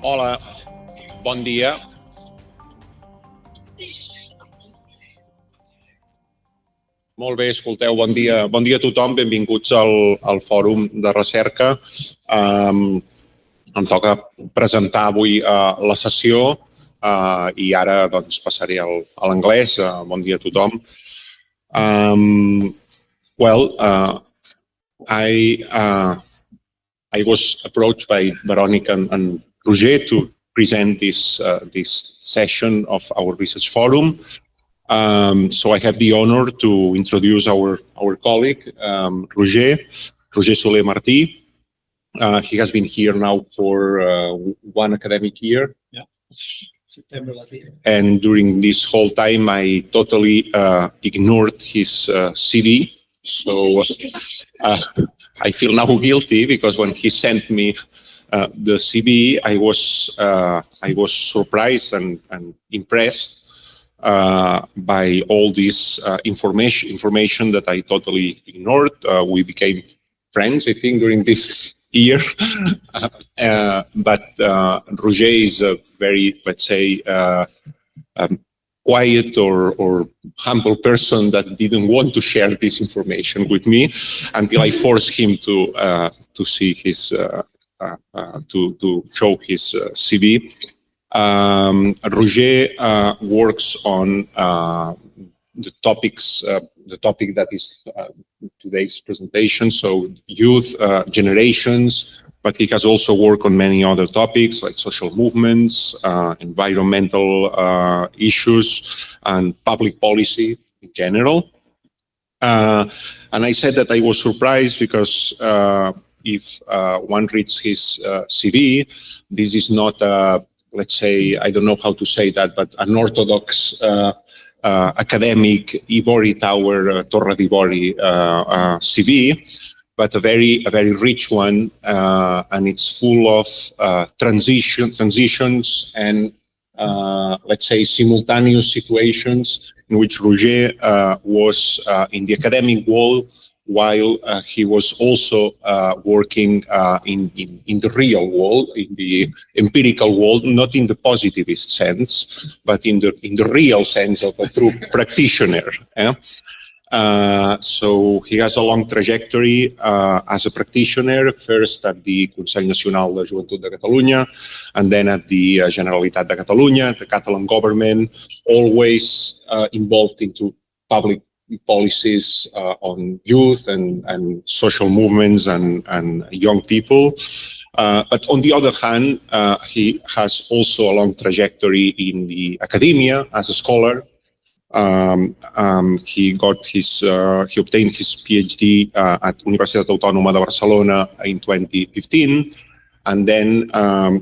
Hola, bon dia. Molt bé, escolteu, bon dia a tothom, benvinguts al Fòrum de Recerca. Em toca presentar avui la sessió i ara doncs, passaré a l'anglès. Bon dia a tothom. I was approached by Veronica and Roger to present this session of our research forum. So I have the honor to introduce our colleague, Roger Soler Martí. He has been here now for 1 academic year. Yeah, September last year. And during this whole time, I totally ignored his CV. So I feel now guilty because when he sent me the CV, I was surprised and impressed by all this information that I totally ignored. We became friends, I think, during this year. But Roger is a very, let's say, quiet or humble person that didn't want to share this information with me until I forced him to see his to show his CV. Roger works on the topic that is today's presentation, so youth, generations, but he has also worked on many other topics like social movements, environmental issues, and public policy in general. And I said that I was surprised because if one reads his CV, this is not, let's say, I don't know how to say that, but an orthodox academic Ivory Tower, Torre d'Ivory CV, but a very rich one, and it's full of transitions and, let's say, simultaneous situations in which Roger was in the academic world while he was also working in the real world, in the empirical world, not in the positivist sense, but in the real sense of a true practitioner. So he has a long trajectory as a practitioner, first at the Consell Nacional de Joventut de Catalunya, and then at the Generalitat de Catalunya, the Catalan government, always involved into public policies on youth and social movements and young people. But on the other hand, he has also a long trajectory in the academia as a scholar. He obtained his PhD at Universitat Autònoma de Barcelona in 2015. And then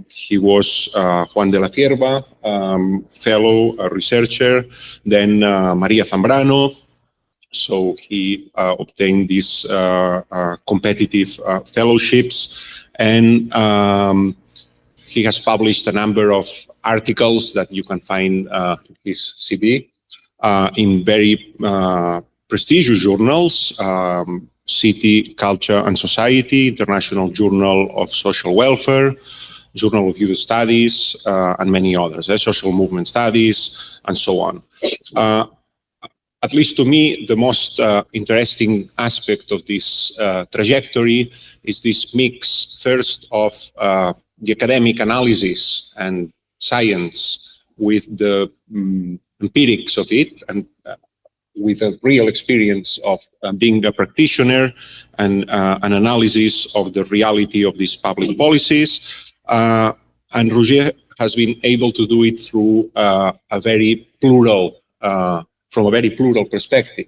he was Juan de la Cierva, fellow, researcher, then Maria Zambrano. So he obtained these competitive fellowships, and he has published a number of articles that you can find in his CV in very prestigious journals, City, Culture and Society, International Journal of Social Welfare, Journal of Youth Studies, and many others, Social Movement Studies, and so on. At least to me, the most interesting aspect of this trajectory is this mix, first of the academic analysis and science with the empirics of it, and with a real experience of being a practitioner and an analysis of the reality of these public policies. And Roger has been able to do it through a very plural from a very plural perspective,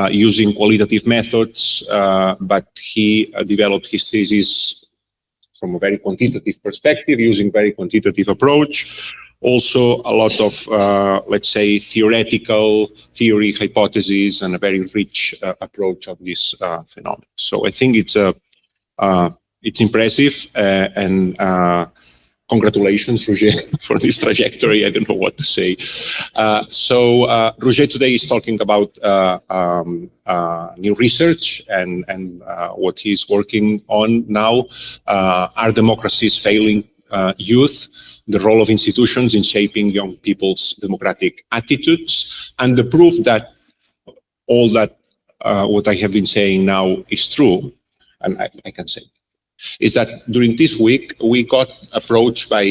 using qualitative methods, but he developed his thesis from a very quantitative perspective, using very quantitative approach. Also a lot of, let's say, theoretical theory, hypotheses, and a very rich approach of this phenomenon. So I think it's impressive, and congratulations, Roger, for this trajectory. I don't know what to say. So Roger today is talking about new research and what he's working on now. Are democracies failing youth? The role of institutions in shaping young people's democratic attitudes, and the proof that all that what I have been saying now is true, and I can say, is that during this week we got approached by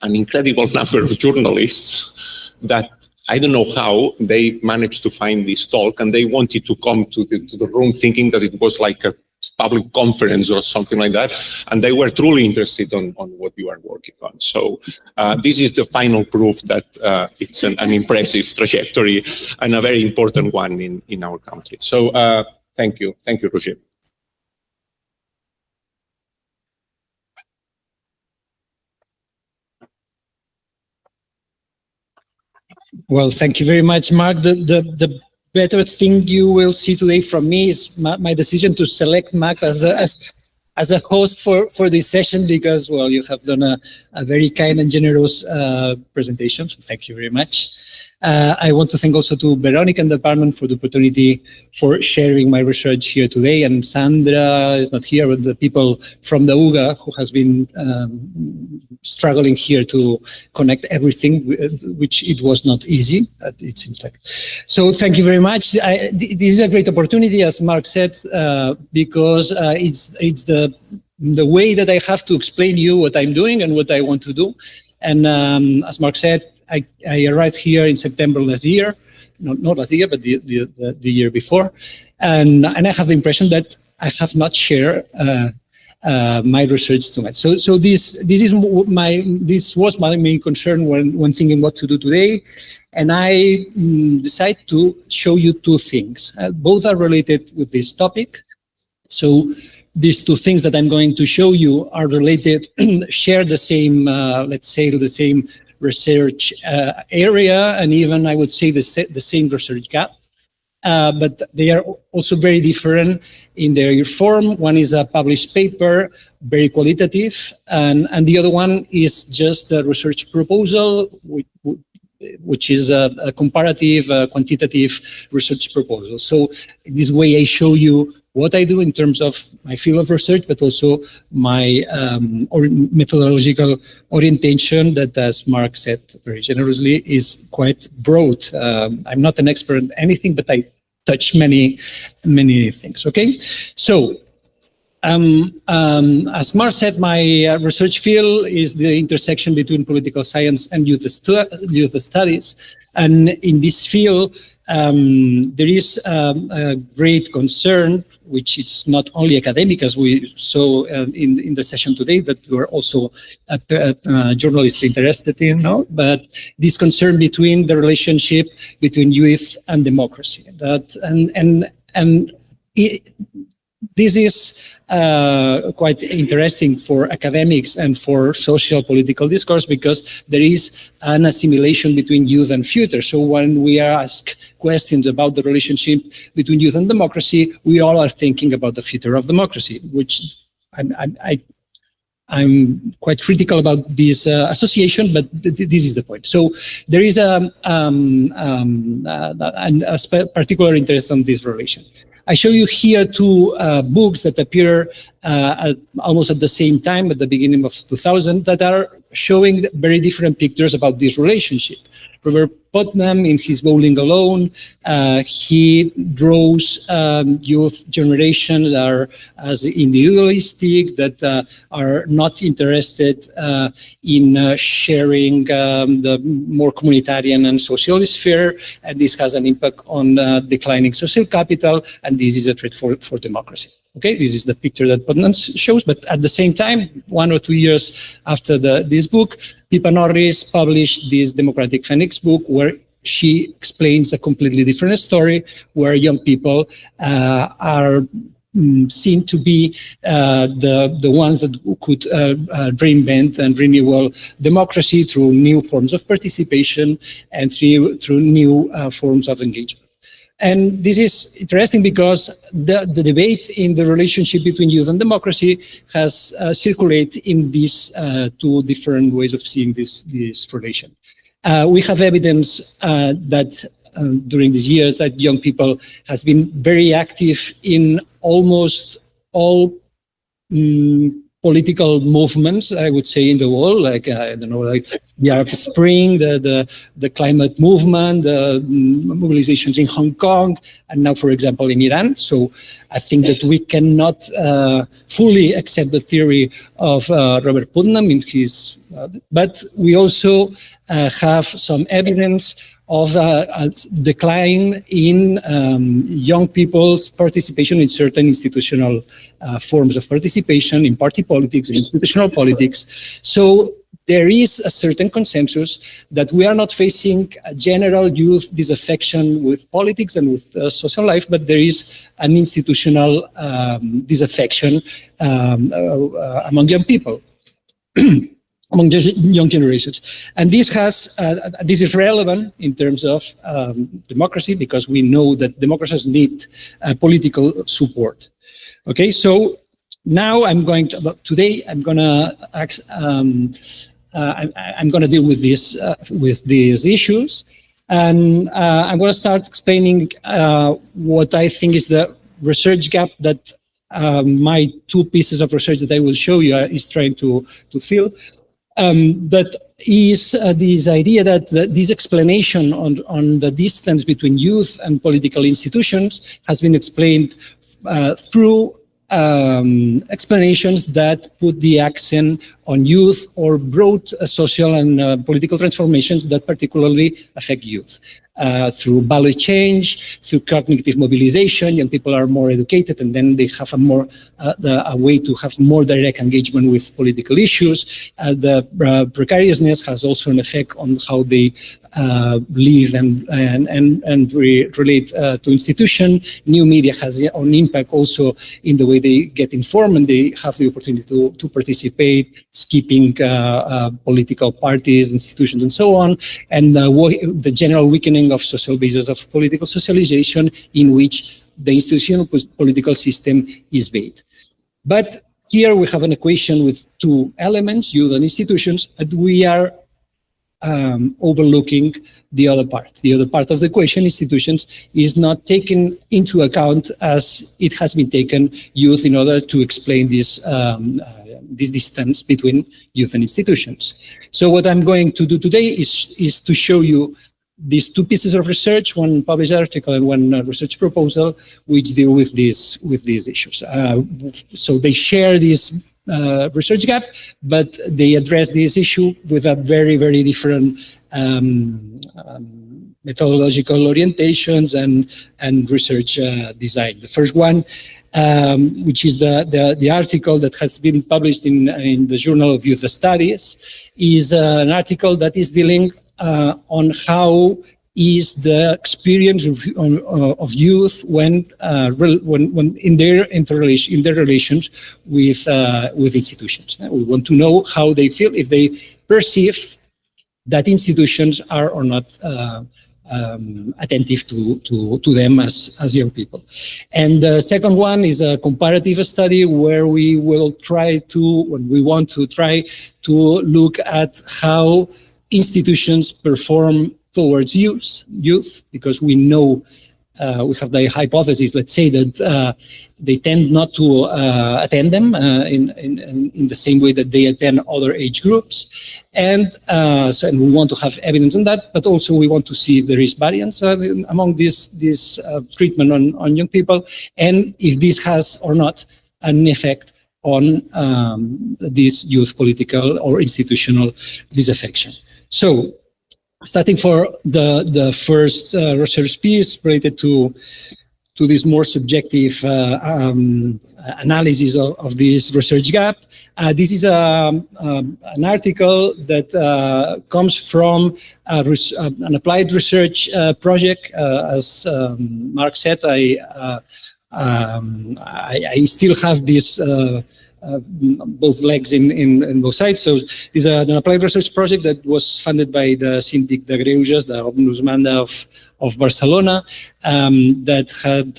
an incredible number of journalists that I don't know how they managed to find this talk, and they wanted to come to the room thinking that it was like a public conference or something like that, and they were truly interested on what you are working on. So this is the final proof that it's an impressive trajectory and a very important one in our country. So thank you, Roger. Well, thank you very much, Mark. The better thing you will see today from me is my decision to select Mark as a host for this session, because, well, you have done a very kind and generous presentation. So thank you very much. I want to thank also to Veronica and the department for the opportunity for sharing my research here today. And Sandra is not here, but the people from the UGA who has been struggling here to connect everything, which it was not easy, it seems like. So thank you very much. This is a great opportunity, as Mark said, because it's the way that I have to explain you what I'm doing and what I want to do. And as Mark said, I arrived here in September last year, not last year, but the year before, and I have the impression that I have not shared my research too much. So this was my main concern when thinking what to do today, and I decided to show you two things. Both are related with this topic. So these two things that I'm going to show you are related, share the same, let's say, the same research area, and even I would say the same research gap. But they are also very different in their form. One is a published paper, very qualitative, and the other one is just a research proposal, which is a comparative, quantitative research proposal. So this way I show you what I do in terms of my field of research, but also my methodological orientation that, as Mark said very generously, is quite broad. I'm not an expert in anything, but I touch many things, okay? So, as Mark said, my research field is the intersection between political science and youth studies. And in this field, there is a great concern, which it's not only academic, as we saw in the session today, that we're also journalists interested in, no? But this concern between the relationship between youth and democracy. This is quite interesting for academics and for social political discourse, because there is an assimilation between youth and future. So when we are asked questions about the relationship between youth and democracy, we all are thinking about the future of democracy, which I'm quite critical about this association, but this is the point. So there is a particular interest on this relation. I show you here two books that appear almost at the same time, at the beginning of 2000, that are showing very different pictures about this relationship. Robert Putnam, in his Bowling Alone, he draws youth generations are as individualistic, that are not interested in sharing the more communitarian and social sphere, and this has an impact on declining social capital, and this is a threat for democracy. Okay, this is the picture that Putnam shows, but at the same time, 1 or 2 years after this book, Pippa Norris published this Democratic Phoenix book, where she explains a completely different story, where young people are seen to be the ones that could reinvent and renew democracy through new forms of participation and through new forms of engagement. And this is interesting because the debate in the relationship between youth and democracy has circulated in these two different ways of seeing this relation. We have evidence that during these years that young people has been very active in almost all political movements, I would say, in the world, like I don't know, like the Arab Spring, the climate movement, the mobilizations in Hong Kong, and now, for example, in Iran. So I think that we cannot fully accept the theory of Robert Putnam in his, but we also have some evidence of a decline in young people's participation in certain institutional forms of participation in party politics, institutional politics. So there is a certain consensus that we are not facing a general youth disaffection with politics and with social life, but there is an institutional disaffection among young people. Among young generations. And this is relevant in terms of democracy, because we know that democracies need political support. Okay, so now I'm going to deal with these issues, and I'm going to start explaining what I think is the research gap that my two pieces of research that I will show you is trying to fill. That is this idea that this explanation on the distance between youth and political institutions has been explained through explanations that put the accent on youth or broad social and political transformations that particularly affect youth. Through value change, through cognitive mobilization, young people are more educated, and then they have a way to have more direct engagement with political issues. The precariousness has also an effect on how they live and relate to institution. New media has an impact also in the way they get informed, and they have the opportunity to participate, skipping political parties, institutions, and so on, and the general weakening of social basis of political socialization in which the institutional political system is based. But here we have an equation with two elements, youth and institutions, and we are overlooking the other part. The other part of the equation, institutions, is not taken into account as it has been taken youth in order to explain this distance between youth and institutions. So what I'm going to do today is to show you these two pieces of research, one published article and one research proposal, which deal with these issues. So they share this research gap, but they address this issue with a very, very different methodological orientations and research design. The first one, which is the article that has been published in the Journal of Youth Studies, is an article that is dealing on how is the experience of youth when in their relations with institutions. We want to know how they feel, if they perceive that institutions are or not attentive to them as young people. And the second one is a comparative study where we want to try to look at how institutions perform towards youth, because we know we have the hypothesis, let's say, that they tend not to attend them in the same way that they attend other age groups, and we want to have evidence on that, but also we want to see if there is variance among this treatment on young people, and if this has or not an effect on this youth political or institutional disaffection. So, starting for the first research piece related to this more subjective analysis of this research gap. This is an article that comes from an applied research project. As Marc said, I I still have this both legs in both sides. So this is an applied research project that was funded by the Síndic de Greuges, the Ombudsman of Barcelona, that had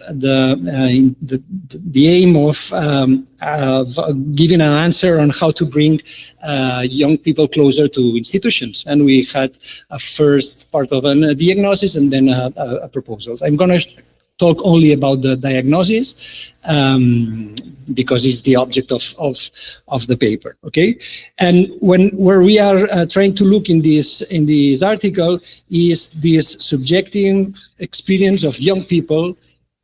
the aim of giving an answer on how to bring young people closer to institutions. And we had a first part of a diagnosis and then a proposal. I'm going to talk only about the diagnosis because it's the object of the paper. Okay, and where we are trying to look in this article is this subjective experience of young people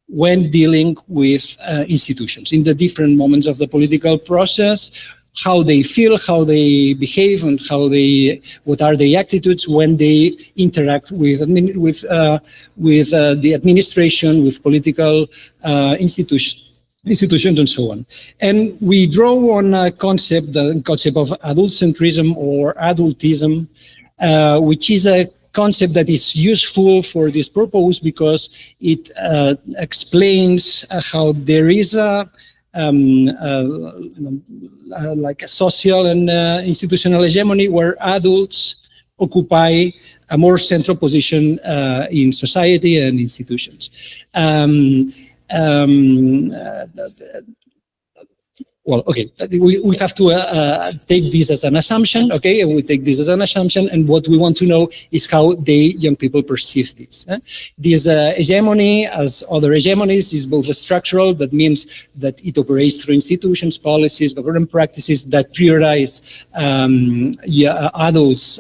when dealing with institutions in the different moments of the political process, how they feel, how they behave, and what are their attitudes when they interact with the administration, with political institutions, and so on. And we draw on the concept of adult-centrism or adultism, which is a concept that is useful for this purpose because it explains how there is like a social and institutional hegemony where adults occupy a more central position in society and institutions. Well, okay, we have to take this as an assumption, okay? And we take this as an assumption, and what we want to know is how young people perceive this. This hegemony, as other hegemonies, is both structural, that means that it operates through institutions, policies, government practices that prioritize adults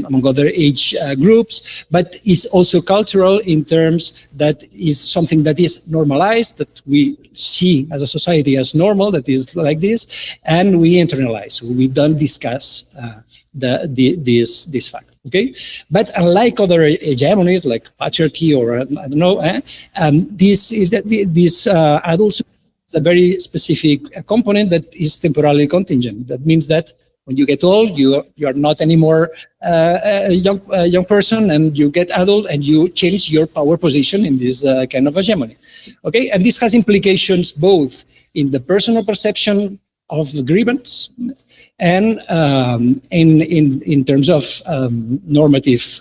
among other age groups, but is also cultural in terms that is something that is normalized, that we see as a society as normal, that is like this, and we internalize. So we don't discuss this fact. Okay, but unlike other hegemonies like patriarchy or I don't know, this adults is a very specific component that is temporally contingent. That means that when you get old, you are not anymore a young person, and you get adult, and you change your power position in this kind of hegemony. Okay, and this has implications both in the personal perception of the grievance and in terms of normative,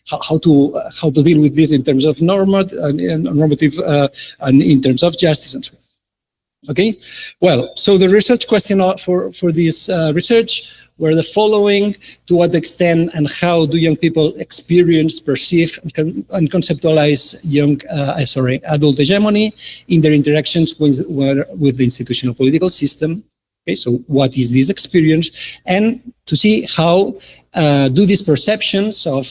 how to deal with this in terms of normative and in terms of justice and so on. Okay, well, so the research question for this research were the following: to what extent and how do young people experience, perceive, and conceptualize adult hegemony in their interactions with the institutional political system? Okay, so what is this experience? And to see how do these perceptions of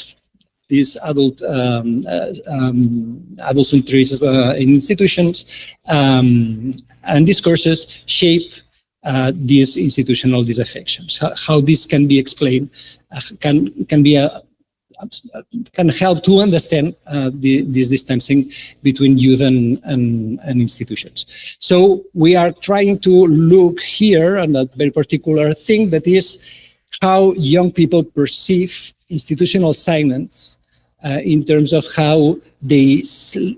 these adult-centrism in institutions and discourses shape these institutional disaffections. How this can be explained can help to understand this distancing between youth and institutions. So we are trying to look here on a very particular thing, that is how young people perceive institutional silence in terms of how they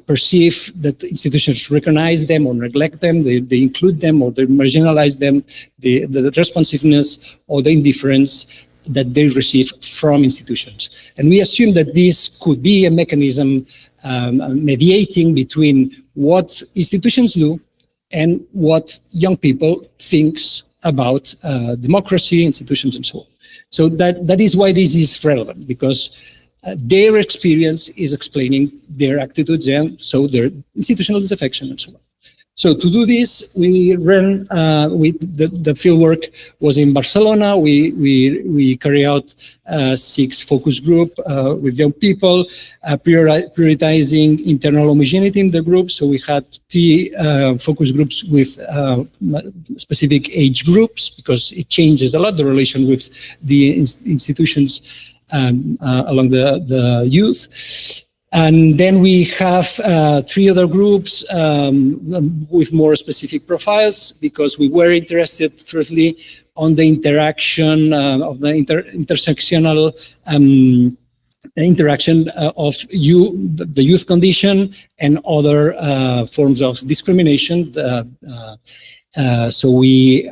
perceive that institutions recognize them or neglect them, they include them or they marginalize them, the responsiveness or the indifference that they receive from institutions. And we assume that this could be a mechanism mediating between what institutions do and what young people thinks about democracy, institutions, and so on. So that is why this is relevant, because their experience is explaining their attitudes and so their institutional disaffection and so on. So to do this, we ran the fieldwork was in Barcelona. We carry out 6 focus group with young people, prioritizing internal homogeneity in the group. So we had 3 focus groups with specific age groups, because it changes a lot the relation with the institutions along the youth. And then we have 3 other groups with more specific profiles, because we were interested, firstly, on the interaction of the intersectional interaction of the youth condition and other forms of discrimination. So we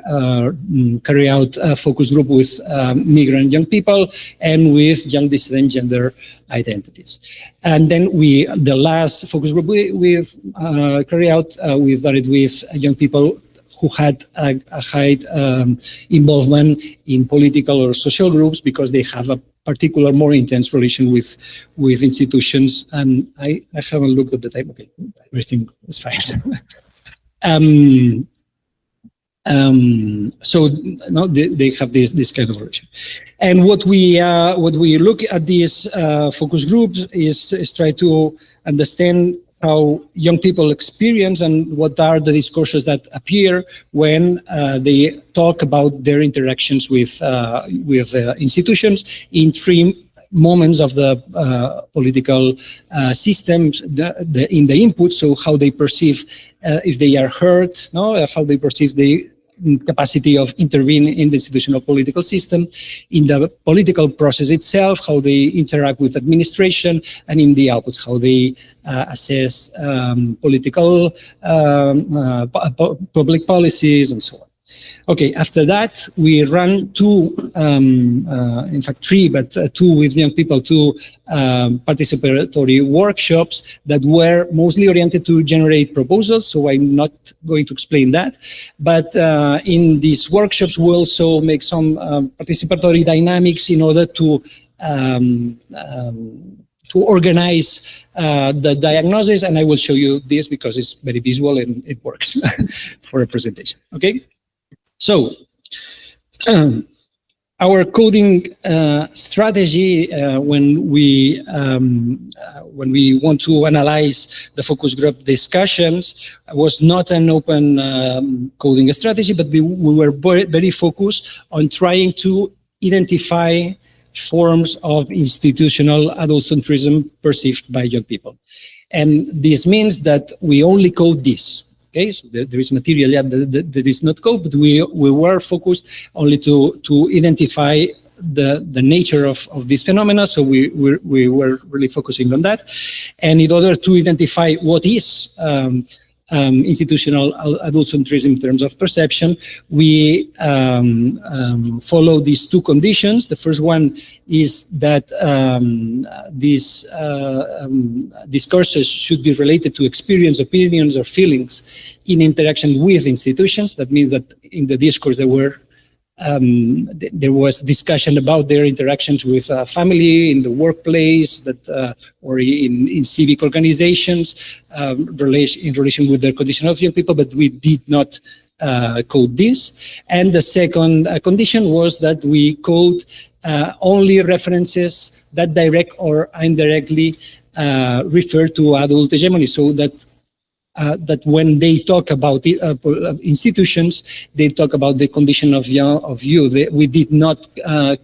carry out a focus group with migrant young people and with young dissident gender identities. And then the last focus group we carry out, we started with young people who had a high involvement in political or social groups because they have a particular, more intense relation with institutions. And I haven't looked at the time. Okay, everything was fine. So no, they have this kind of relation. And what we look at these focus groups is try to understand how young people experience and what are the discourses that appear when they talk about their interactions with institutions in three moments of the political system, in the input. So how they perceive if they are heard, no? How they perceive the capacity of intervening in the institutional political system, in the political process itself, how they interact with administration, and in the outputs, how they assess political public policies and so on. Okay, after that, we run in fact three, but two with young people, two participatory workshops that were mostly oriented to generate proposals, so I'm not going to explain that. But in these workshops, we also make some participatory dynamics in order to organize the diagnosis, and I will show you this because it's very visual and it works for a presentation, okay? So, our coding strategy when we want to analyze the focus group discussions was not an open coding strategy, but we were very focused on trying to identify forms of institutional adultcentrism perceived by young people. And this means that we only code this. Okay, so there is material that is not code, but we were focused only to identify the nature of this phenomena. So we were really focusing on that, and in order to identify what is institutional adultcentrism in terms of perception, we follow these two conditions. The first one is that these discourses should be related to experience, opinions, or feelings in interaction with institutions. That means that in the discourse there was discussion about their interactions with family, in the workplace, or in civic organizations, in relation with their condition of young people, but we did not code this. And the second condition was that we code only references that direct or indirectly refer to adult hegemony, so that when they talk about institutions, they talk about the condition of youth. We did not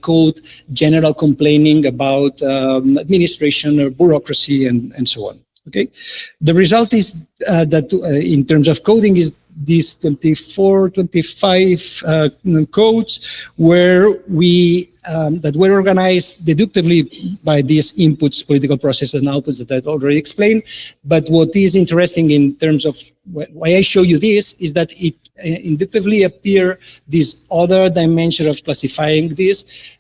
code general complaining about administration or bureaucracy and so on. Okay, the result is that in terms of coding is these 24, 25 codes where that were organized deductively by these inputs, political processes and outputs that I've already explained. But what is interesting in terms of why I show you this is that it inductively appear this other dimension of classifying this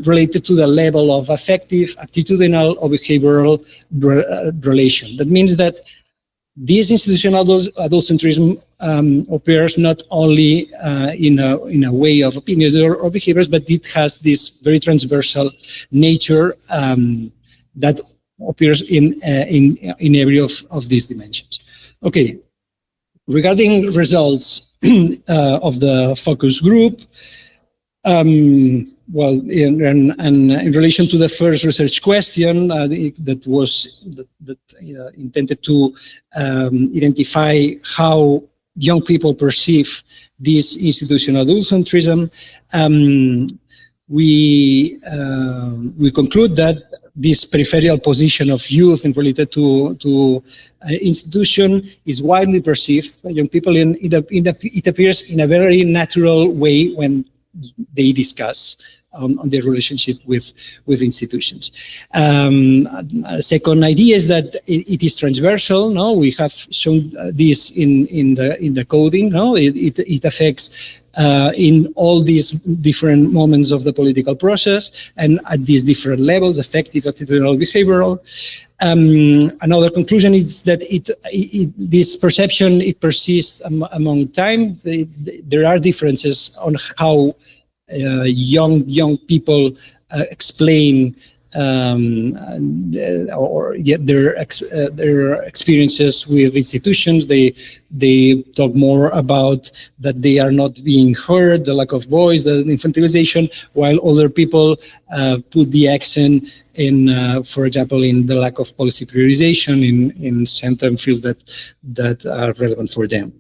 related to the level of affective, attitudinal, or behavioral relation. That means that this institutional adultcentrism appears not only in a way of opinions or behaviors, but it has this very transversal nature that appears in every of these dimensions. Okay, regarding results of the focus group, well, in relation to the first research question that was intended to identify how young people perceive this institutional adultcentrism, we conclude that this peripheral position of youth in related to institution is widely perceived by young people, and it appears in a very natural way when they discuss on their relationship with institutions. Second idea is that it is transversal. No, we have shown this in the coding. No, it affects in all these different moments of the political process and at these different levels: affective, attitudinal, behavioral. Another conclusion is that this perception, it persists among time. There are differences on how young people explain their experiences with institutions. They talk more about that they are not being heard, the lack of voice, the infantilization, while other people put the accent in, for example, in the lack of policy prioritization in certain fields that are relevant for them.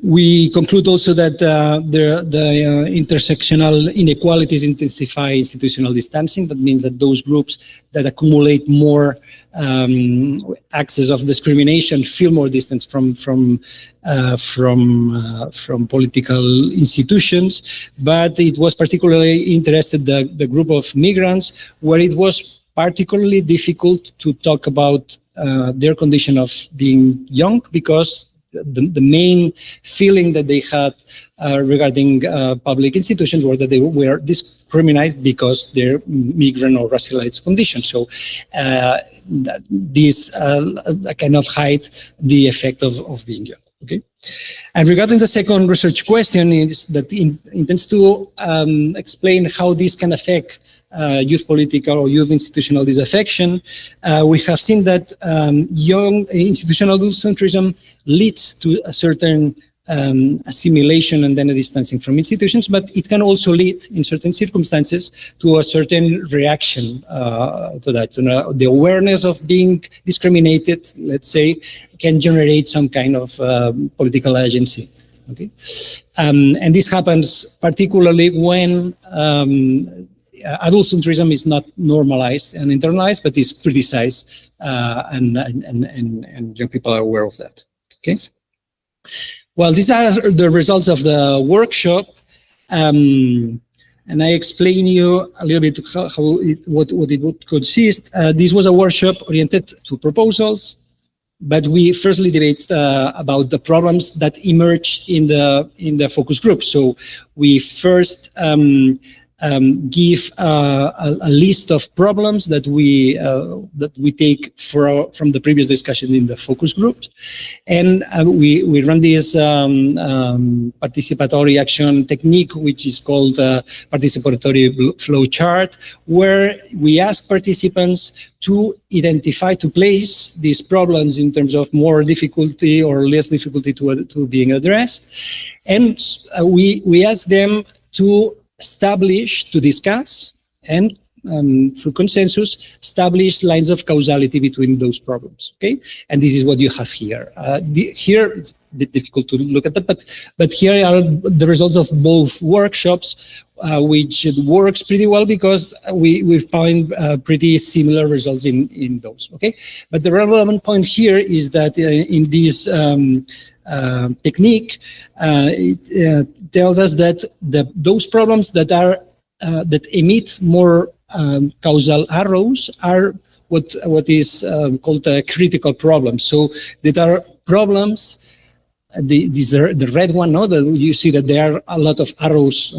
We conclude also that the intersectional inequalities intensify institutional distancing. That means that those groups that accumulate more access of discrimination feel more distant from political institutions. But it was particularly interested the group of migrants, where it was particularly difficult to talk about their condition of being young, because the main feeling that they had regarding public institutions were that they were discriminated because their migrant or racialized condition. So this kind of hide the effect of being young. Okay. And regarding the second research question, is that intends to explain how this can affect youth political or youth institutional disaffection. We have seen that young institutional adultcentrism leads to a certain assimilation and then a distancing from institutions, but it can also lead, in certain circumstances, to a certain reaction to that. The awareness of being discriminated, let's say, can generate some kind of political agency. Okay, and this happens particularly when adultcentrism is not normalized and internalized, but is criticized, and young people are aware of that. Okay. Well, these are the results of the workshop, and I explain you a little bit what it would consist. This was a workshop oriented to proposals, but we firstly debate about the problems that emerge in the focus group. So we first give a list of problems that we take from the previous discussion in the focus group, and we run this participatory action technique, which is called participatory flow chart, where we ask participants to identify, to place these problems in terms of more difficulty or less difficulty to being addressed, and we ask them to discuss, and through consensus, establish lines of causality between those problems. Okay, and this is what you have here. Here it's a bit difficult to look at that, but here are the results of both workshops, which works pretty well because we find pretty similar results in those. Okay, but the relevant point here is that in this technique, it tells us that those problems that are that emit more causal arrows are what is called a critical problem. So that are problems. The red one, no, that you see that there are a lot of arrows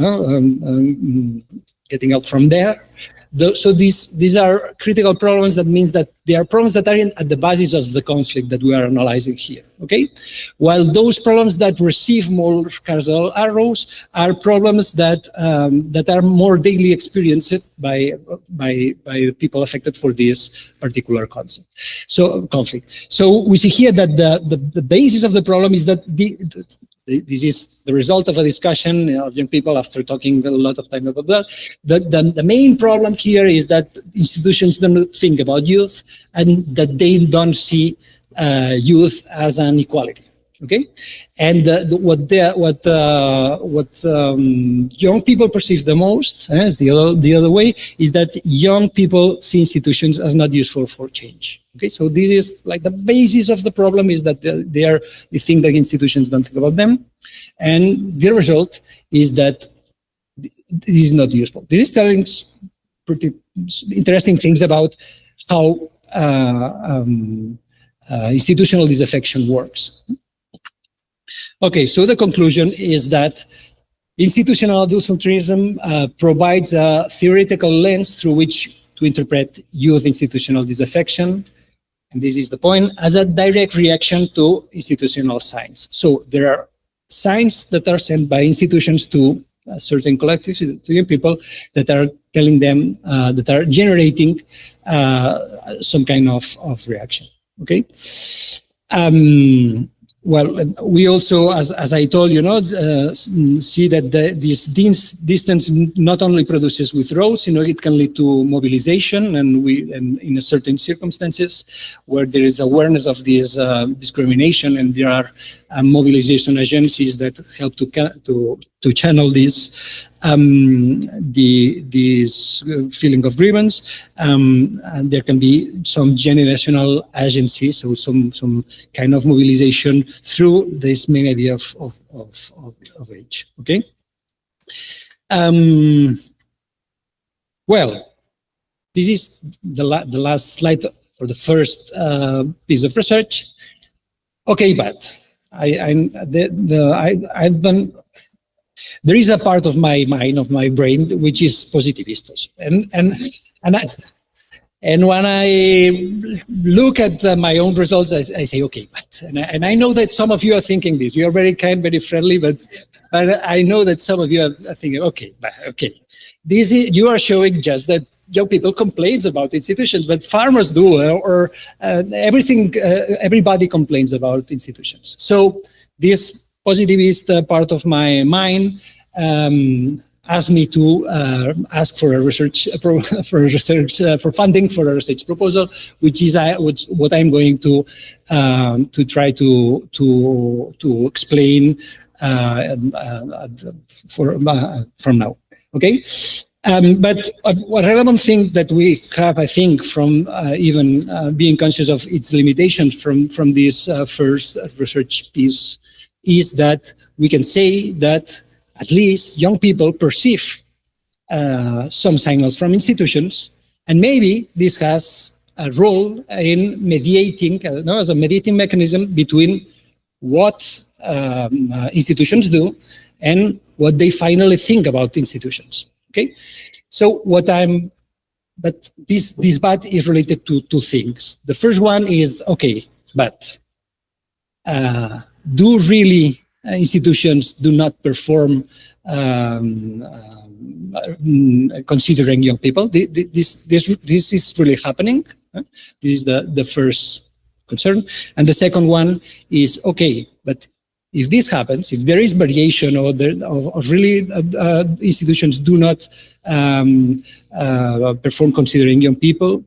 getting out from there. So these are critical problems. That means that they are problems that are at the basis of the conflict that we are analyzing here. Okay, while those problems that receive more causal arrows are problems that are more daily experienced by the people affected for this particular concept. So conflict. So we see here that the basis of the problem is that this is the result of a discussion of young people after talking a lot of time about that. The main problem here is that institutions don't think about youth and that they don't see youth as an equality. Okay, and what young people perceive the most, is the other way, is that young people see institutions as not useful for change. Okay, so this is like the basis of the problem, is that they think that institutions don't think about them, and the result is that this is not useful. This is telling pretty interesting things about how institutional disaffection works. Okay, so the conclusion is that institutional adultcentrism provides a theoretical lens through which to interpret youth institutional disaffection, and this is the point, as a direct reaction to institutional signs. So there are signs that are sent by institutions to certain collectives, to young people, that are telling them, that are generating some kind of reaction, okay? Well, we also, as I told you, see that this distance not only produces withdrawals, it can lead to mobilization, and in certain circumstances where there is awareness of this discrimination, and there are mobilization agencies that help to channel this this feeling of grievance. And there can be some generational agency, so some kind of mobilization through this main idea of age. Okay. Well, this is the last slide for the first piece of research. Okay, but I've done. There is a part of my mind, of my brain, which is positivist, and when I look at my own results, I say, okay, but and I know that some of you are thinking this. You are very kind, very friendly, but I know that some of you are thinking, okay, this is, you are showing just that young people complains about institutions, but farmers do, or everybody complains about institutions. So this positivist part of my mind asked me to ask for a research for funding for a research proposal, which is what I'm going to try to explain from now. Okay. But a relevant thing that we have, I think, from even being conscious of its limitations from this first research piece, is that we can say that at least young people perceive some signals from institutions, and maybe this has a role in mediating, as a mediating mechanism between what institutions do and what they finally think about institutions. Okay, so but this but is related to two things. The first one is, okay, but do really institutions do not perform considering young people? This is really happening. This is the first concern. And the second one is, okay, but if this happens, if there is variation or really institutions do not perform considering young people,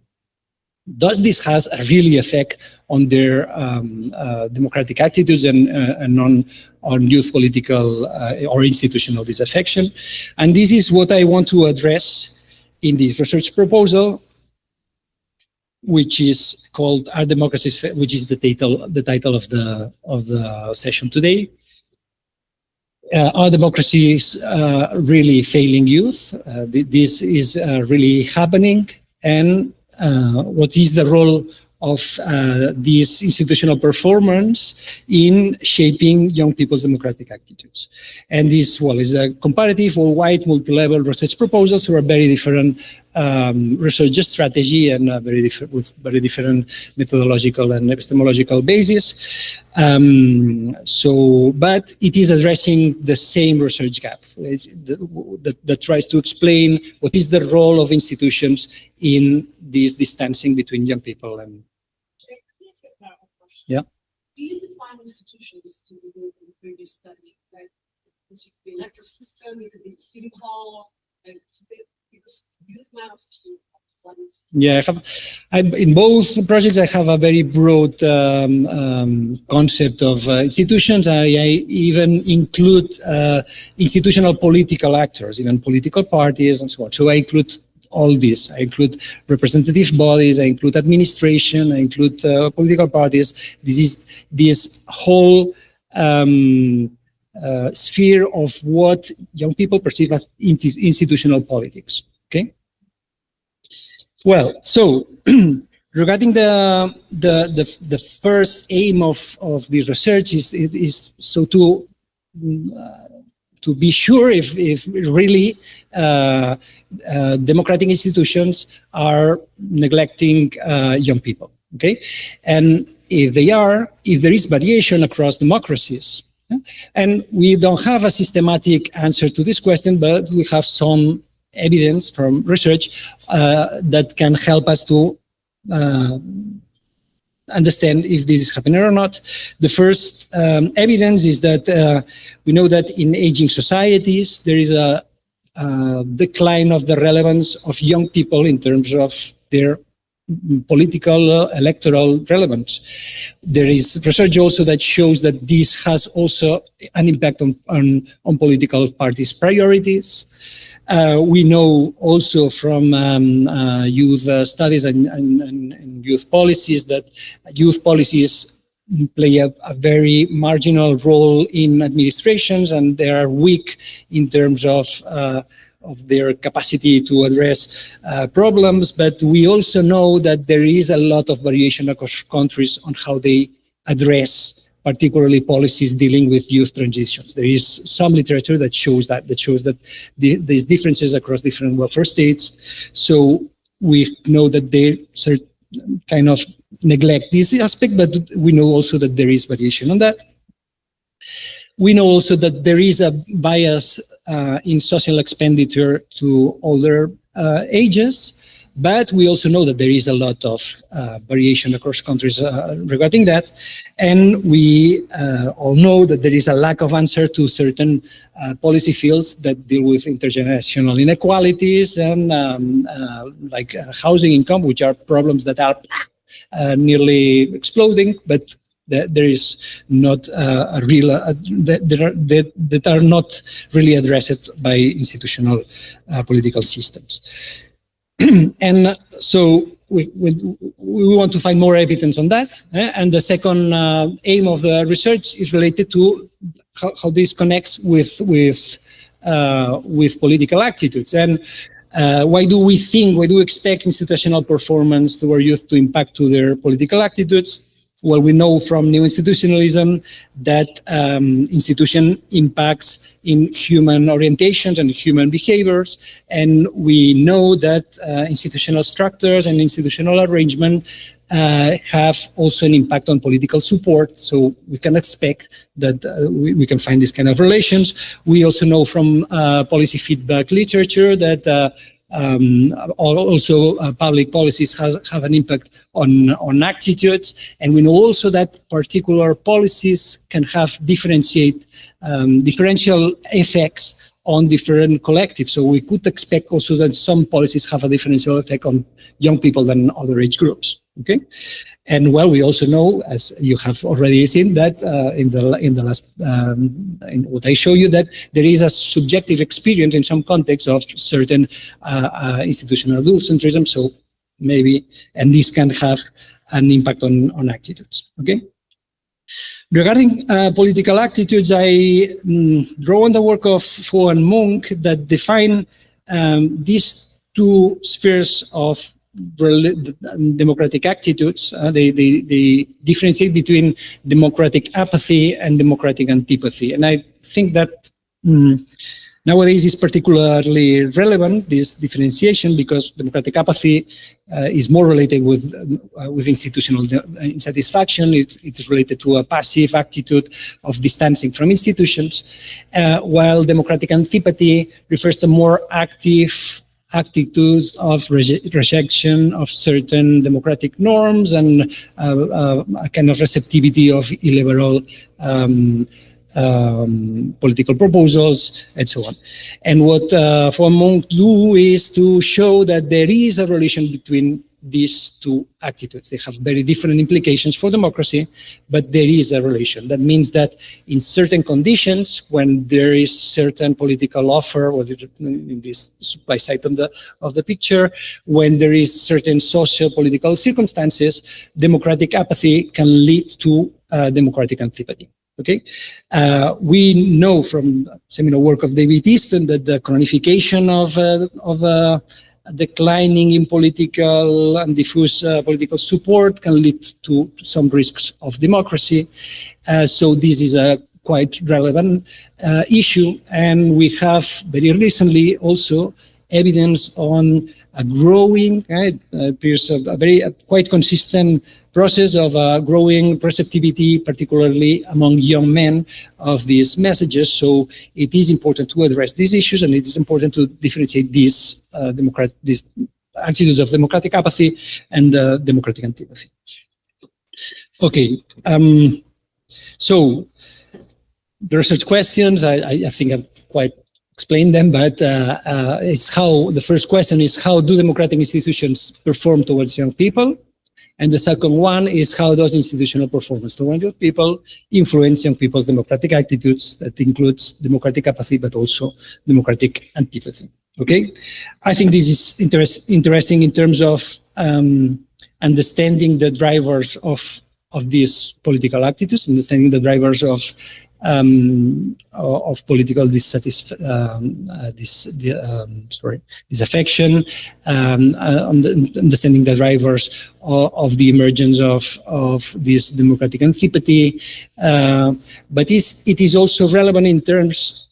does this has a really effect on their democratic attitudes and on youth political or institutional disaffection? And this is what I want to address in this research proposal, which is called "Are Democracies," which is the title of the session today. Are democracies really failing youth? This is really happening, and what is the role of this institutional performance in shaping young people's democratic attitudes? And this, well, is a comparative, all-white, multi-level research proposals who are very different research strategy and with very different methodological and epistemological basis. But it is addressing the same research gap that tries to explain what is the role of institutions in this distancing between young people and. Yeah. Do you define institutions to the previous study? Like, it could be an electoral system, it could be the city hall, and because youth matters to one institution. Yeah, in both projects, I have a very broad concept of institutions. I even include institutional political actors, even political parties and so on. So I include all this. I include representative bodies, I include administration, I include political parties. This whole sphere of what young people perceive as institutional politics. Okay. Well, so regarding the first aim of this research is so to be sure if really democratic institutions are neglecting young people. Okay, and if there is variation across democracies, and we don't have a systematic answer to this question, but we have some evidence from research that can help us to understand if this is happening or not. The first evidence is that we know that in aging societies, there is a decline of the relevance of young people in terms of their political, electoral relevance. There is research also that shows that this has also an impact on political parties' priorities. We know also from youth studies and youth policies that youth policies play a very marginal role in administrations, and they are weak in terms of their capacity to address problems. But we also know that there is a lot of variation across countries on how they address particularly policies dealing with youth transitions. There is some literature that shows that there's differences across different welfare states. So we know that they kind of neglect this aspect, but we know also that there is variation on that. We know also that there is a bias in social expenditure to older ages, but we also know that there is a lot of variation across countries regarding that. And we all know that there is a lack of answer to certain policy fields that deal with intergenerational inequalities and like housing income, which are problems that are nearly exploding, but there is not a real that are not really addressed by institutional political systems. And so we want to find more evidence on that. And the second aim of the research is related to how this connects with political attitudes. And why do we expect institutional performance toward youth to impact to their political attitudes? Well, we know from new institutionalism that institution impacts in human orientations and human behaviors. And we know that institutional structures and institutional arrangement have also an impact on political support. So we can expect that we can find this kind of relations. We also know from policy feedback literature that also public policies have an impact on attitudes, and we know also that particular policies can have differential effects on different collectives. So we could expect also that some policies have a differential effect on young people than other age groups. Okay, and well, we also know, as you have already seen, that in the last in what I show you, that there is a subjective experience in some contexts of certain institutional adultcentrism. So maybe, and this can have an impact on attitudes. Okay. Regarding political attitudes, I draw on the work of Foucault and Monk that define these two spheres of democratic attitudes. They differentiate between democratic apathy and democratic antipathy. And I think that nowadays is particularly relevant, this differentiation, because democratic apathy is more related with institutional insatisfaction. It is related to a passive attitude of distancing from institutions, while democratic antipathy refers to more active attitudes of rejection of certain democratic norms and a kind of receptivity of illiberal political proposals and so on. And what for Monk do is to show that there is a relation between these two attitudes. They have very different implications for democracy, but there is a relation. That means that in certain conditions, when there is certain political offer, or in this supply side of the picture, when there is certain social political circumstances, democratic apathy can lead to democratic antipathy. Okay, we know from seminal work of David Easton that the chronification of declining in political and diffuse political support can lead to some risks of democracy. So this is a quite relevant issue, and we have very recently also evidence on a growing, appears a quite consistent process of growing receptivity, particularly among young men, of these messages. So it is important to address these issues, and it is important to differentiate these attitudes of democratic apathy and democratic antipathy. Okay, so the research questions, I think I've quite explained them, but the first question is, how do democratic institutions perform towards young people? And the second one is, how does institutional performance towards young people influence young people's democratic attitudes? That includes democratic apathy, but also democratic antipathy. Okay, I think this is interesting in terms of understanding the drivers of these political attitudes, understanding the drivers of political disaffection, understanding the drivers of the emergence of this democratic antipathy. But it is also relevant in terms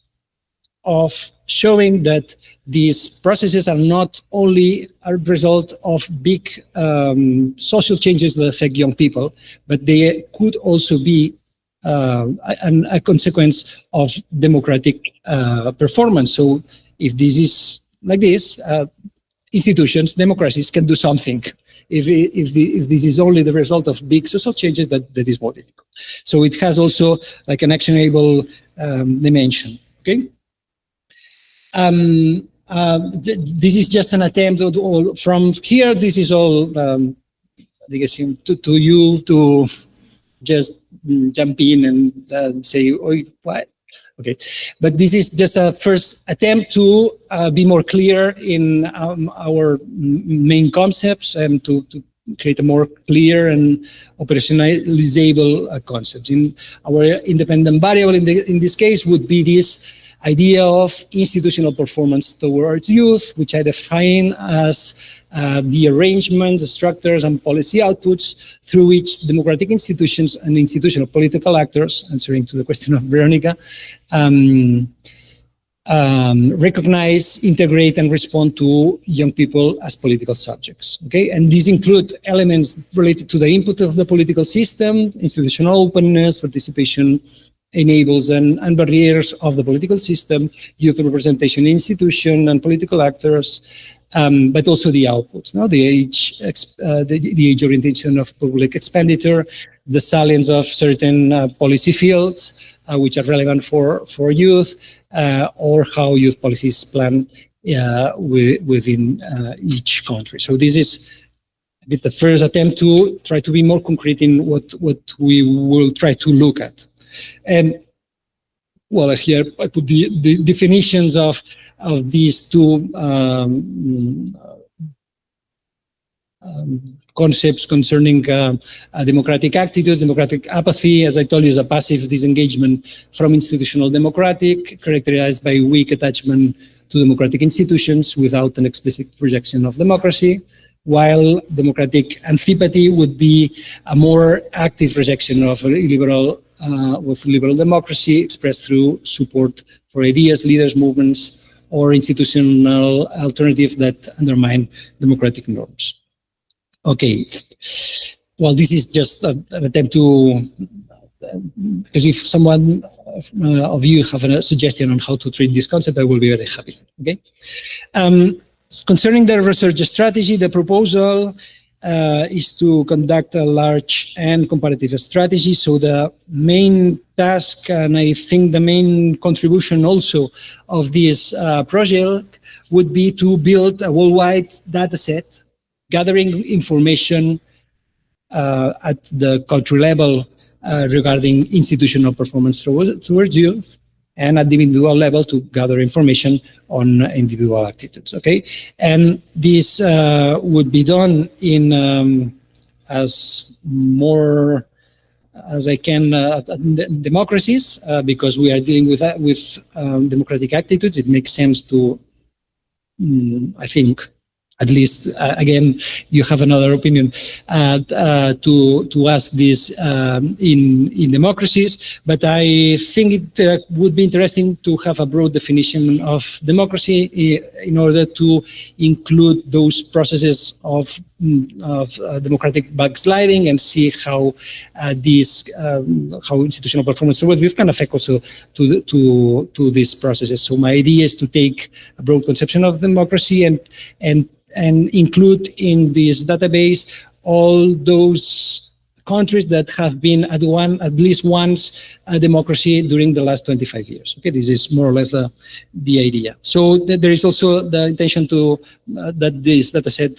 of showing that these processes are not only a result of big social changes that affect young people, but they could also be a consequence of democratic performance. So if this is like this, institutions, democracies can do something. If this is only the result of big social changes, that is more difficult. So it has also like an actionable dimension. Okay. This is just an attempt from here. This is all, I guess, to you to just jump in and say, oh, what? Okay. But this is just a first attempt to be more clear in our main concepts and to create a more clear and operationalizable concepts. In our independent variable in this case would be this idea of institutional performance towards youth, which I define as the arrangements, the structures, and policy outputs through which democratic institutions and institutional political actors, answering to the question of Veronica, recognize, integrate, and respond to young people as political subjects. Okay, and these include elements related to the input of the political system, institutional openness, participation enables and barriers of the political system, youth representation in institution and political actors, but also the outputs, no? The age orientation of public expenditure, the salience of certain policy fields which are relevant for youth, or how youth policies plan within each country. So this is a bit the first attempt to try to be more concrete in what we will try to look at. And well, here I put the definitions of these two concepts concerning democratic attitudes. Democratic apathy, as I told you, is a passive disengagement from institutional democratic, characterized by weak attachment to democratic institutions without an explicit rejection of democracy, while democratic antipathy would be a more active rejection of illiberal with liberal democracy expressed through support for ideas, leaders, movements, or institutional alternatives that undermine democratic norms. Okay, well, this is just an attempt to, because if someone of you have a suggestion on how to treat this concept, I will be very happy. Okay, concerning the research strategy, the proposal is to conduct a large and comparative strategy. So the main task, and I think the main contribution also of this project, would be to build a worldwide data set, gathering information at the country level regarding institutional performance towards youth, and at the individual level to gather information on individual attitudes, okay? And this would be done in as more as I can at democracies, because we are dealing with democratic attitudes. It makes sense to, I think, at least again, you have another opinion, to ask this in democracies. But I think it would be interesting to have a broad definition of democracy in order to include those processes of democratic backsliding, and see how how institutional performance towards this can affect also to these processes. So my idea is to take a broad conception of democracy and include in this database all those countries that have been at least once a democracy during the last 25 years. Okay, this is more or less the idea. So there is also the intention to that this data set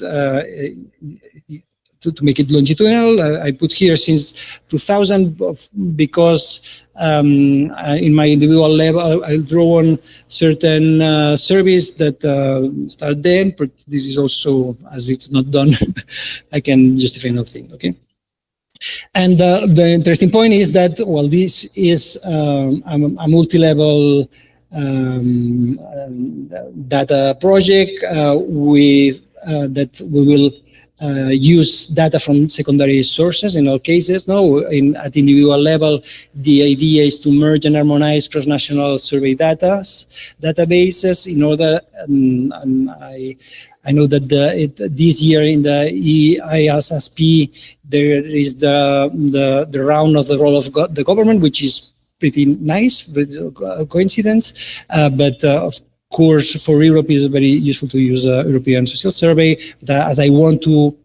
to make it longitudinal. I put here since 2000 because in my individual level, I'll draw on certain surveys that start then, but this is also, as it's not done, I can justify nothing, okay? And the interesting point is that, well, this is a multi-level data project with that we will use data from secondary sources in all cases. No, at individual level, the idea is to merge and harmonize cross-national survey databases in order. And I know that this year in the EISSP there is the round of the role of the government, which is pretty nice, coincidence, but of course, for Europe, it's very useful to use a European social survey. But as I want to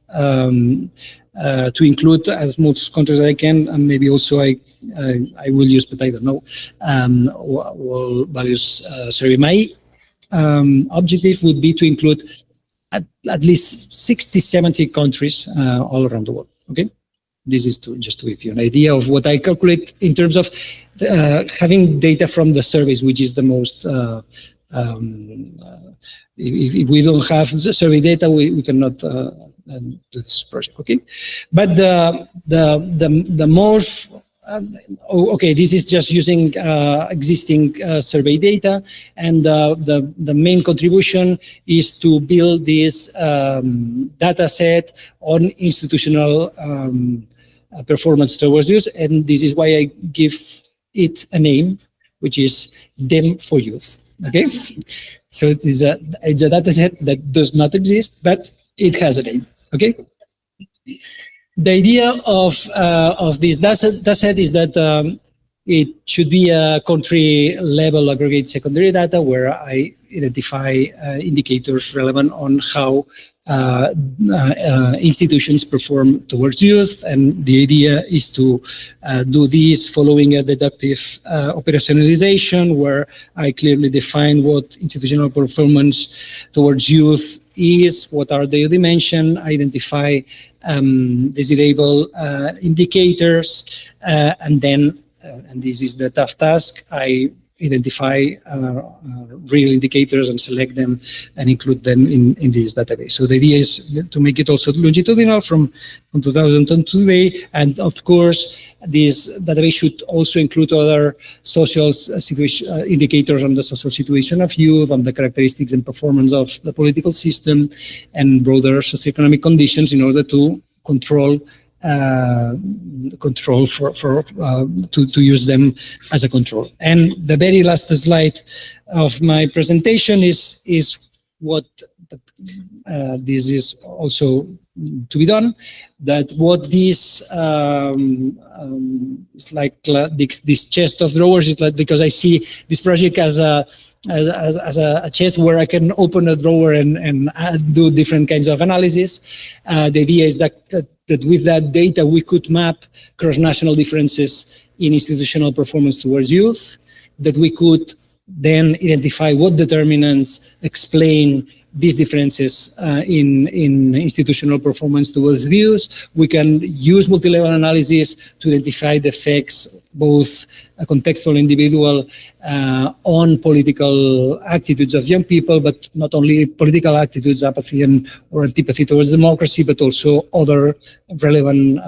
include as most countries as I can, and maybe also I will use, but I don't know, all values survey. My objective would be to include at least 60, 70 countries all around the world. Okay. This is just to give you an idea of what I calculate in terms of having data from the surveys, which is the most. If we don't have survey data, we cannot do this project. Okay, but the most okay, this is just using existing survey data, and the main contribution is to build this data set on institutional performance towards use, and this is why I give it a name, which is Dem for Youth. Okay, so it's a data set that does not exist, but it has a name. Okay, the idea of this data set is that it should be a country level aggregate secondary data where I identify indicators relevant on how institutions perform towards youth, and the idea is to do this following a deductive operationalization where I clearly define what institutional performance towards youth is, what are their dimensions, identify desirable indicators, and then, and this is the tough task, I identify real indicators and select them and include them in this database. So the idea is to make it also longitudinal from 2000 to today. And of course, this database should also include other social situation indicators on the social situation of youth, on the characteristics and performance of the political system, and broader socioeconomic conditions in order to control to use them as a control. And the very last slide of my presentation is what this is also to be done. That what this is like this chest of drawers is like, because I see this project as a chest where I can open a drawer and do different kinds of analysis. The idea is that with that data, we could map cross-national differences in institutional performance towards youth, that we could then identify what determinants explain these differences in institutional performance towards views. We can use multi-level analysis to identify the effects, both contextual, individual, on political attitudes of young people, but not only political attitudes, apathy or antipathy towards democracy, but also other relevant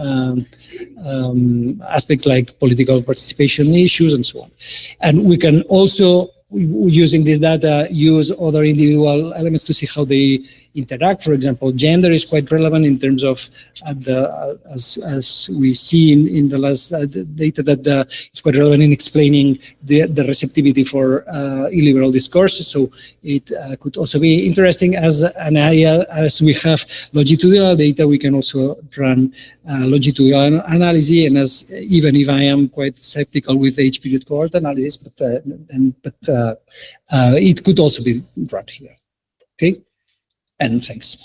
aspects like political participation issues and so on. And we can also, using this data, use other individual elements to see how they interact. For example, gender is quite relevant in terms of as we see in the last data that it's quite relevant in explaining the receptivity for illiberal discourses. So it could also be interesting as an area. As we have longitudinal data, we can also run longitudinal analysis. And as even if I am quite skeptical with age period cohort analysis, but it could also be run here. Okay. And thanks.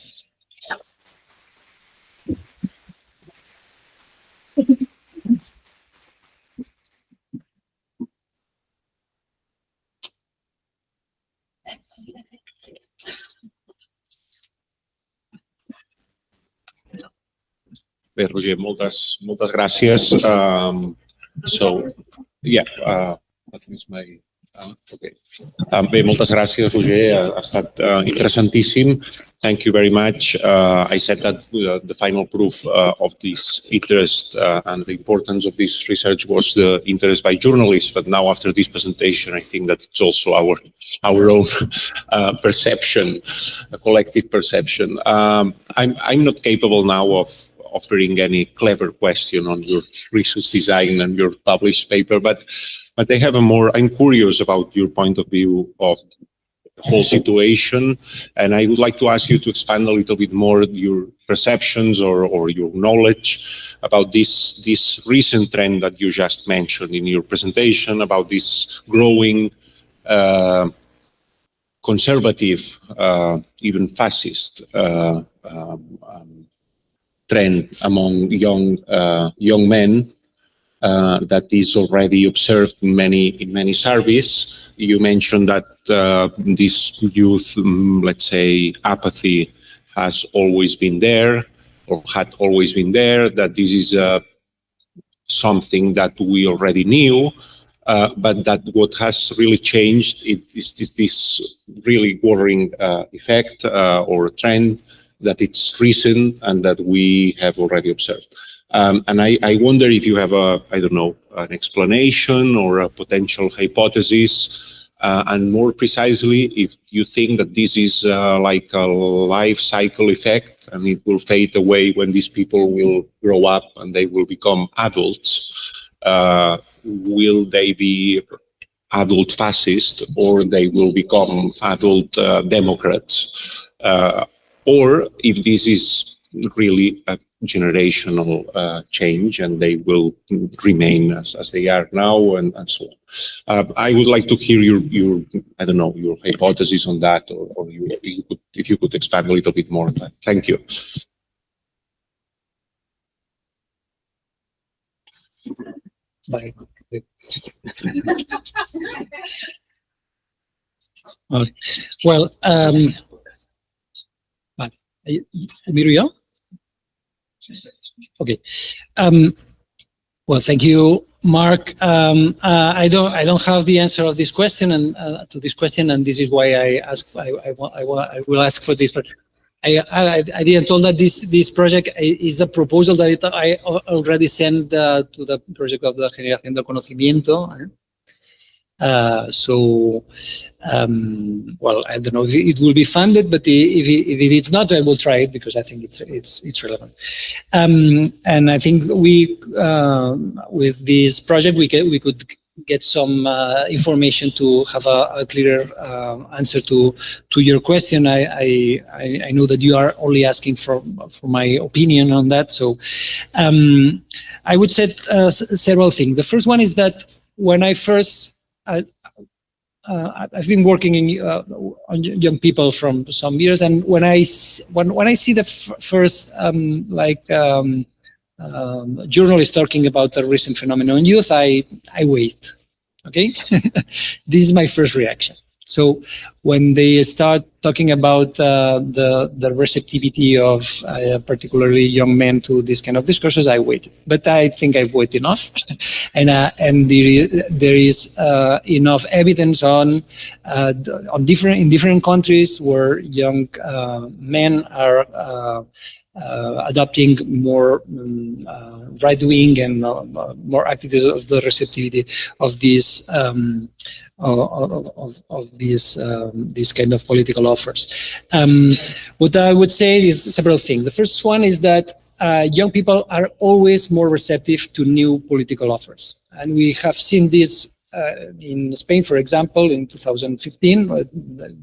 Bé, Roger, moltes gràcies. So, yeah, I think it's my... Okay. Bé, moltes gràcies, Roger. Ha estat interessantíssim. Thank you very much. I said that the final proof of this interest and the importance of this research was the interest by journalists. But now, after this presentation, I think that it's also our own perception, a collective perception. I'm not capable now of offering any clever question on your research design and your published paper, but I have I'm curious about your point of view of the whole situation, and I would like to ask you to expand a little bit more your perceptions or your knowledge about this recent trend that you just mentioned in your presentation about this growing conservative, even fascist trend among young men that is already observed in many surveys. You mentioned that this youth, let's say, apathy has always been there or had always been there, that this is something that we already knew, but that what has really changed is this really worrying effect or trend that it's recent and that we have already observed. And I wonder if you have an explanation or a potential hypothesis, and more precisely, if you think that this is like a life cycle effect and it will fade away when these people will grow up and they will become adults. Will they be adult fascist or they will become adult Democrats? Or if this is really a generational change and they will remain as they are now and so on. I would like to hear your hypothesis on that, or if you could expand a little bit more on that. Thank you. Bye. Well, miro yo? Okay. Well, thank you, Mark. I don't have the answer of this question to this question, and this is why I will ask for this. But I didn't told that this project is a proposal that I already sent to the project of the Generación del Conocimiento. Well, I don't know if it will be funded, but if it is not, I will try it because I think it's relevant. And I think we with this project we could get some information to have a clearer answer to your question. I know that you are only asking for my opinion on that. So I would say several things. The first one is that when I first I've been working on young people from some years, and when I see the first journalists talking about the recent phenomenon in youth, I wait. Okay, this is my first reaction. So when they start talking about the receptivity of particularly young men to this kind of discourses, I waited. But I think I've waited enough, and there is enough evidence in different countries where young men are adopting more right-wing and more activities of the receptivity of these these kind of political offers. What I would say is several things. The first one is that young people are always more receptive to new political offers, and we have seen this in Spain, for example, in 2015,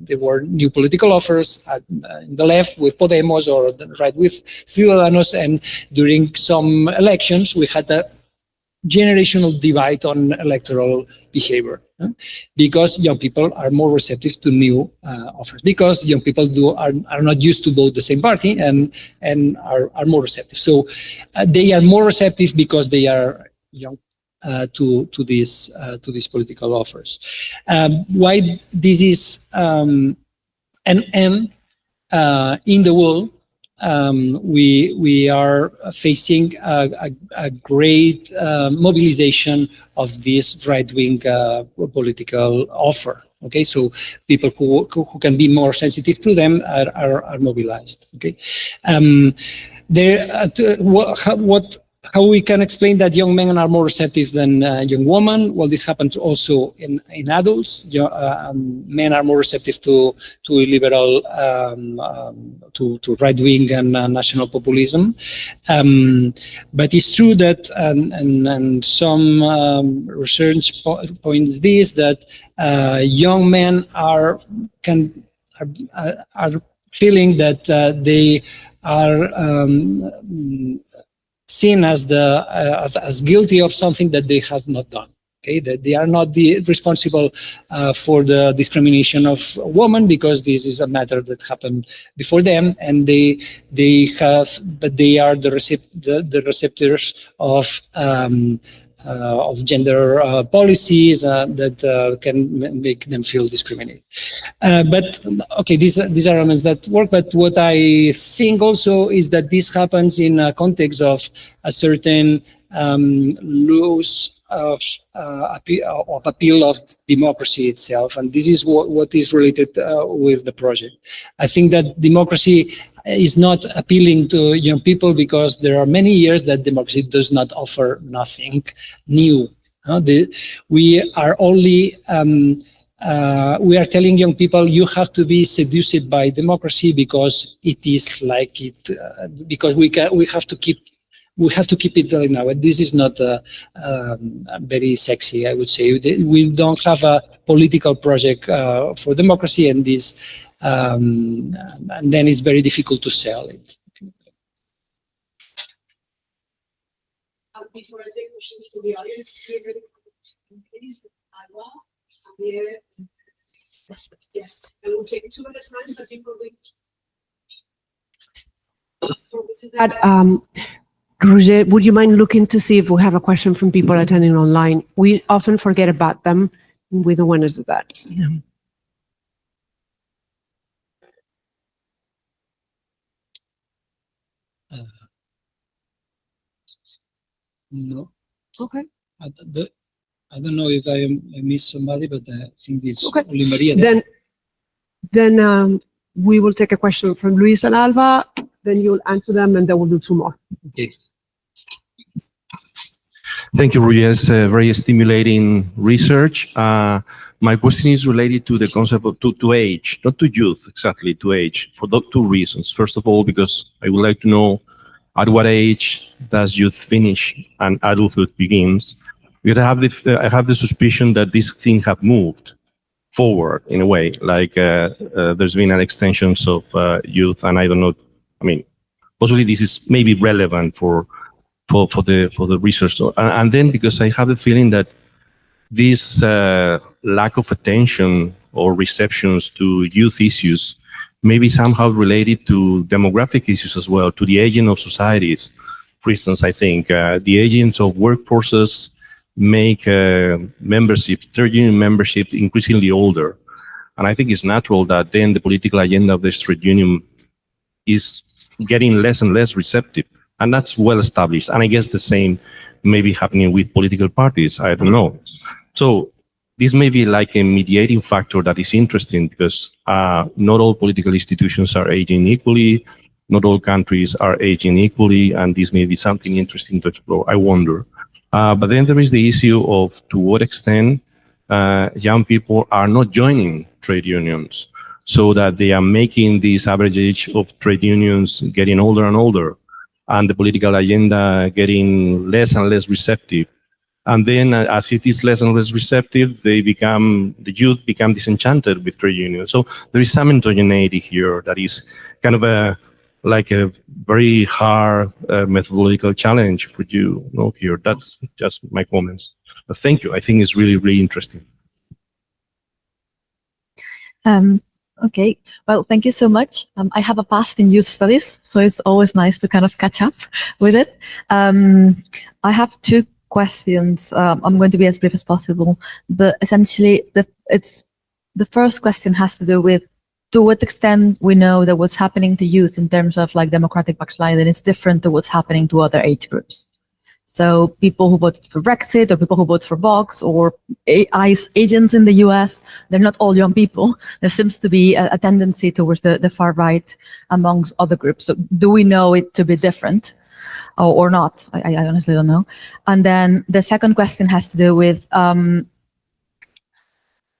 there were new political offers in the left with Podemos or the right with Ciudadanos, and during some elections we had a generational divide on electoral behavior, because young people are more receptive to new offers, because young people are not used to vote the same party and are more receptive. So they are more receptive because they are young to these political offers. Why this is in the world, we are facing a great mobilization of this right-wing political offer. Okay, so people who can be more sensitive to them are mobilized. Okay, how we can explain that young men are more receptive than young women? Well, this happens also in adults. Men are more receptive to illiberal, to right-wing and national populism. But it's true that, and some research points this, that young men are feeling that they are seen as as guilty of something that they have not done. Okay, that they are not responsible for the discrimination of women, because this is a matter that happened before them, and they are the receptors of gender policies that can make them feel discriminated. But okay, these are elements that work. But what I think also is that this happens in a context of a certain loss of appeal of democracy itself, and this is what is related with the project. I think that democracy is not appealing to young people because there are many years that democracy does not offer nothing new. We are only we are telling young people, you have to be seduced by democracy because it is like it, because we have to keep it right now. This is not very sexy, I would say. We don't have a political project for democracy, and this, and then it's very difficult to sell it. Before I take questions to the audience, please, yes, I will take 2 at a time, but before we do that, Roger, would you mind looking to see if we have a question from people attending online? We often forget about them. We don't want to do that. Yeah. No. Okay. I don't know if I missed somebody, but I think it's okay. only Maria. Then we will take a question from Luis and Alba, then you'll answer them, and then we'll do 2 more. Okay. Thank you, Roger. It's very stimulating research. My question is related to the concept of to age, not to youth, exactly, to age, for 2 reasons. First of all, because I would like to know at what age does youth finish and adulthood begins? Because I have the suspicion that this thing have moved forward in a way, like there's been an extension of youth, and I don't know. I mean, possibly this is maybe relevant for the research, and then because I have the feeling that this lack of attention or receptions to youth issues may be somehow related to demographic issues as well, to the aging of societies. For instance, I think the aging of workforces make membership, third union membership increasingly older. And I think it's natural that then the political agenda of the trade union is getting less and less receptive. And that's well established. And I guess the same may be happening with political parties. I don't know. So this may be like a mediating factor that is interesting because not all political institutions are aging equally. Not all countries are aging equally. And this may be something interesting to explore. I wonder. But then there is the issue of to what extent young people are not joining trade unions, so that they are making this average age of trade unions getting older and older, and the political agenda getting less and less receptive. And then as it is less and less receptive, the youth become disenchanted with trade unions. So there is some heterogeneity here that is kind of a very hard methodological challenge for you, here. That's just my comments. But thank you. I think it's really, really interesting. Okay, well, thank you so much. I have a past in youth studies, so it's always nice to kind of catch up with it. I have two questions. I'm going to be as brief as possible, but essentially the first question has to do with to what extent we know that what's happening to youth in terms of like democratic backsliding is different to what's happening to other age groups. So people who voted for Brexit or people who vote for Vox or ICE agents in the US, they're not all young people. There seems to be a tendency towards the far right amongst other groups. So do we know it to be different or not? I honestly don't know. And then the second question has to do with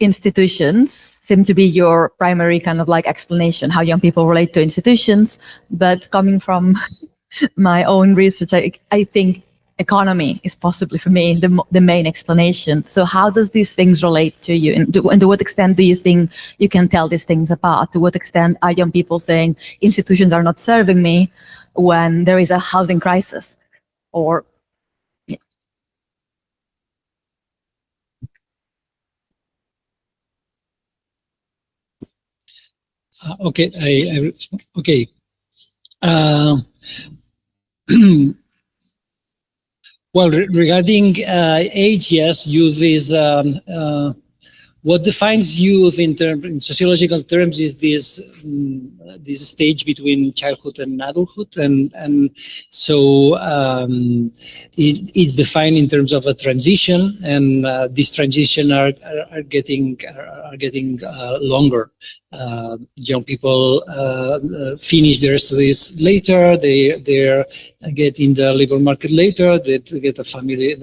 institutions seem to be your primary kind of like explanation, how young people relate to institutions. But coming from my own research, I think economy is possibly for me the main explanation. So how does these things relate to you, and to what extent do you think you can tell these things apart? To what extent are young people saying institutions are not serving me when there is a housing crisis? Or yeah. Okay, okay. Well, regarding age, yes, youth is what defines youth in sociological terms is this stage between childhood and adulthood, and so it's defined in terms of a transition, and this transition are getting longer. Young people finish their studies later. They get in the labor market later. They get a family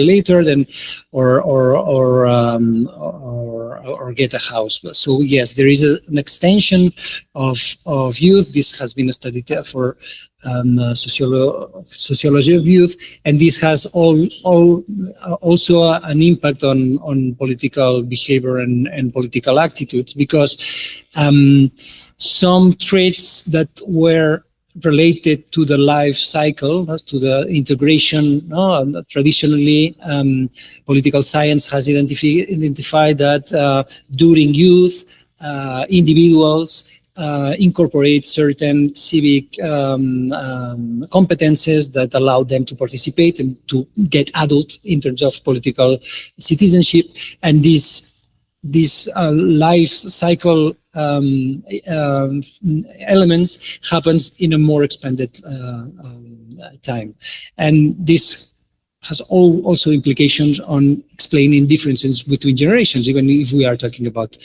later, then or get a house. So yes, there is an extension of youth. This has been studied for sociology of youth, and this has also an impact on political behavior and political attitudes, because some traits that were related to the life cycle, to the integration. Traditionally, political science has identified that during youth, individuals incorporate certain civic competences that allow them to participate and to get adult in terms of political citizenship. And this life cycle elements happens in a more expanded time, and this has also implications on explaining differences between generations, even if we are talking about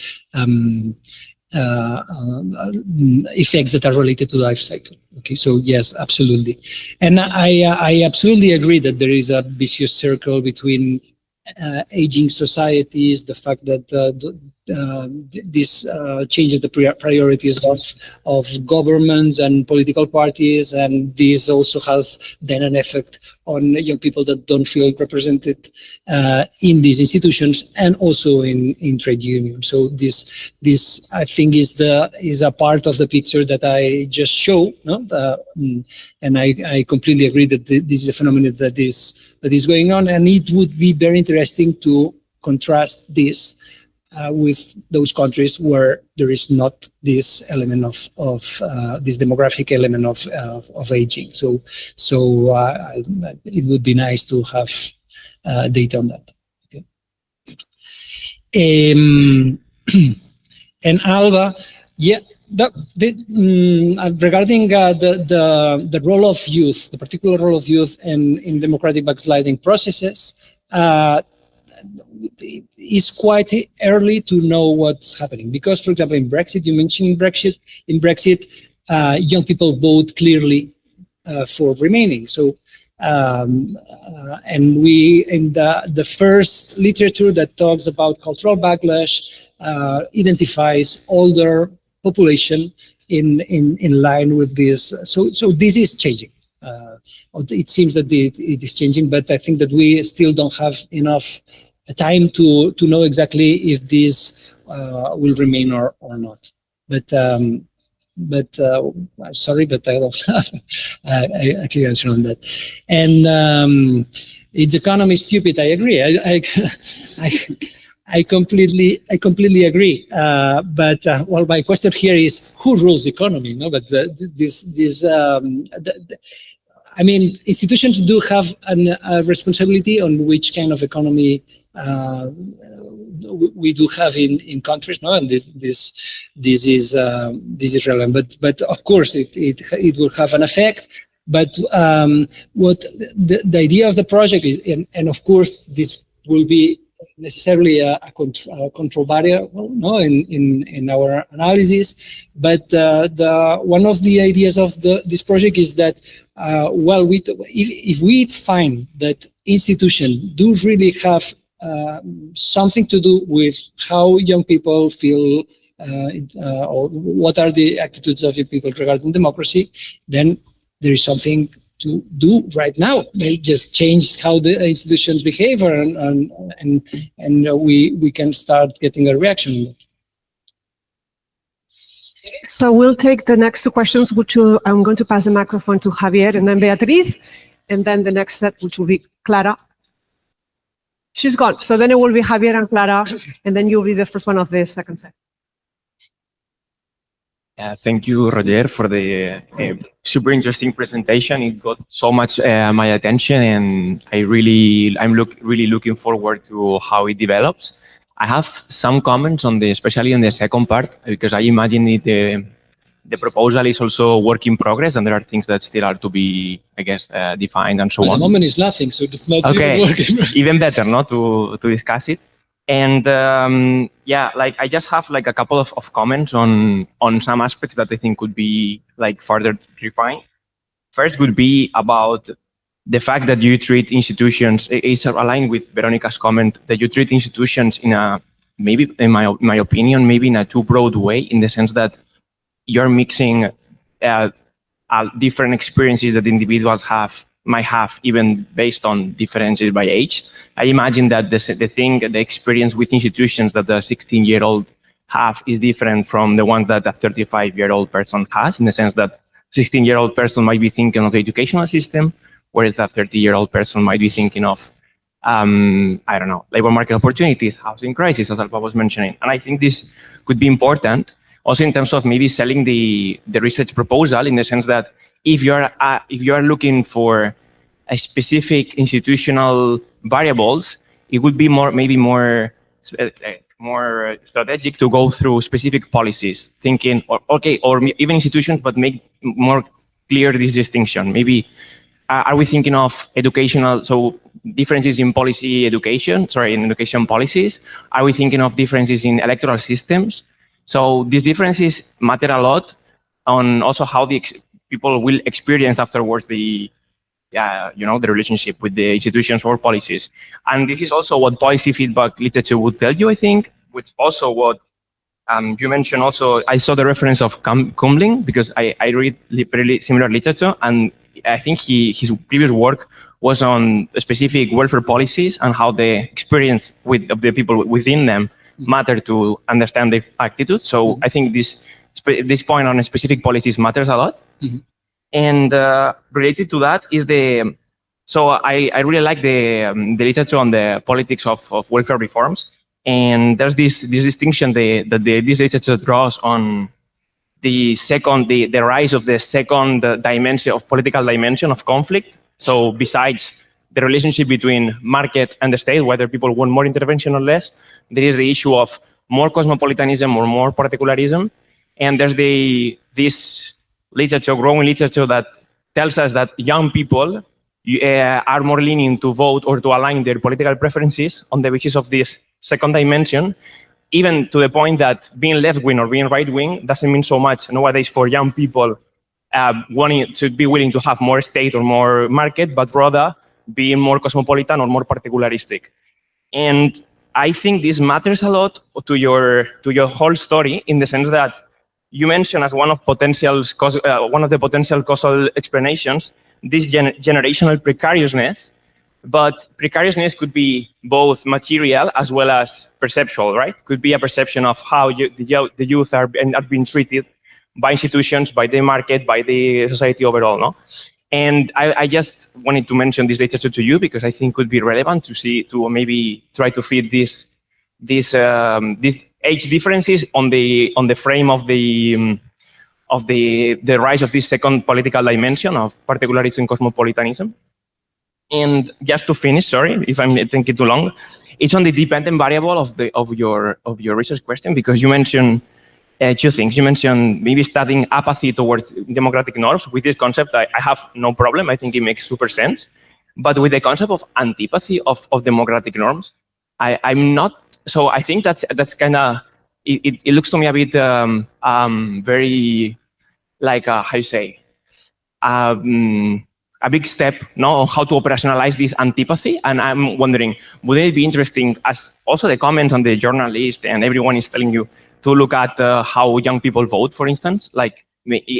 effects that are related to life cycle. Okay, so yes, absolutely, and I absolutely agree that there is a vicious circle between aging societies, the fact that this changes the priorities of governments and political parties, and this also has then an effect on young people that don't feel represented in these institutions and also in trade unions. So this I think is a part of the picture that I just show, and I completely agree that this is a phenomenon that is going on, and it would be very interesting to contrast this with those countries where there is not this element of this demographic element of aging. So it would be nice to have data on that. Okay. and Alba, yeah, regarding the role of youth, the particular role of youth in democratic backsliding processes, it's quite early to know what's happening. Because, for example, in Brexit, you mentioned Brexit. In Brexit, young people vote clearly for remaining. So, and we, in the first literature that talks about cultural backlash, identifies older population in line with this. So this is changing. It seems that it is changing, but I think that we still don't have enough time to know exactly if this will remain or not. But I'm sorry, but I don't have a clear answer on that. And its economy is stupid. I agree. I completely agree. But well, my question here is who rules economy? No, but I mean, institutions do have a responsibility on which kind of economy we do have in countries, no, and this is relevant. But of course, it will have an effect. But what the idea of the project is, and of course, this will be necessarily a control variable, no, in our analysis. But one of the ideas of this project is that well, if we find that institutions do really have something to do with how young people feel or what are the attitudes of young people regarding democracy, then there is something to do right now. They just change how the institutions behave, and we can start getting a reaction. So we'll take the next two questions, which I'm going to pass the microphone to Javier and then Beatriz, and then the next set, which will be Clara. She's gone. So then it will be Javier and Clara, and then you'll be the first one of the second set. Thank you, Roger, for the super interesting presentation. It got so much my attention, and I'm really looking forward to how it develops. I have some comments on especially on the second part, because I imagine the proposal is also work in progress, and there are things that still are to be, I guess, defined and so on. At the moment, it's nothing, so it's not okay. Even working. Even better, no, to discuss it. And yeah, like I just have like a couple of comments on some aspects that I think could be like further refined. First would be about the fact that you treat institutions, is aligned with Veronica's comment, that you treat institutions in a, maybe in my opinion, maybe in a too broad way, in the sense that you're mixing different experiences that individuals might have, even based on differences by age. I imagine that the experience with institutions that a 16-year-old have is different from the one that a 35-year-old person has, in the sense that 16-year-old person might be thinking of the educational system, whereas that 30-year-old person might be thinking of, I don't know, labor market opportunities, housing crisis, as Alba was mentioning. And I think this could be important also in terms of maybe selling the research proposal, in the sense that if you are looking for a specific institutional variables, it would be more strategic to go through specific policies, thinking, or even institutions, but make more clear this distinction. Maybe are we thinking of educational, so differences in in education policies? Are we thinking of differences in electoral systems? So these differences matter a lot on also how the people will experience afterwards the relationship with the institutions or policies. And this is also what policy feedback literature would tell you, I think, which also what you mentioned also. I saw the reference of Kumling, because I read very similar literature, and I think his previous work was on specific welfare policies and how the experience of the people within them matter to understand their attitude. So I think this point on specific policies matters a lot. Mm-hmm. And related to that is so I really like the literature on the politics of welfare reforms. And there's this distinction that this literature draws on the rise of the second dimension of political dimension of conflict. So besides the relationship between market and the state, whether people want more intervention or less, there is the issue of more cosmopolitanism or more particularism. And there's this literature, growing literature, that tells us that young people are more leaning to vote or to align their political preferences on the basis of this second dimension, even to the point that being left-wing or being right-wing doesn't mean so much nowadays for young people wanting to be willing to have more state or more market, but rather being more cosmopolitan or more particularistic. And I think this matters a lot to your whole story, in the sense that you mentioned as one of the potential causal explanations this generational precariousness. But precariousness could be both material as well as perceptual, right? Could be a perception of how the youth are being treated by institutions, by the market, by the society overall, no? And I just wanted to mention this literature to you because I think could be relevant to maybe try to fit these age differences on the frame of the rise of this second political dimension of particularism and cosmopolitanism. And just to finish, sorry if I'm thinking too long, it's on the dependent variable of your research question, because you mentioned two things. You mentioned maybe studying apathy towards democratic norms. With this concept, I have no problem. I think it makes super sense. But with the concept of antipathy of democratic norms, I'm not. So I think that's kind of, it looks to me a bit very like how you say, a big step, no, on how to operationalize this antipathy. And I'm wondering, would it be interesting, as also the comments on the journalist and everyone is telling you, to look at how young people vote, for instance, like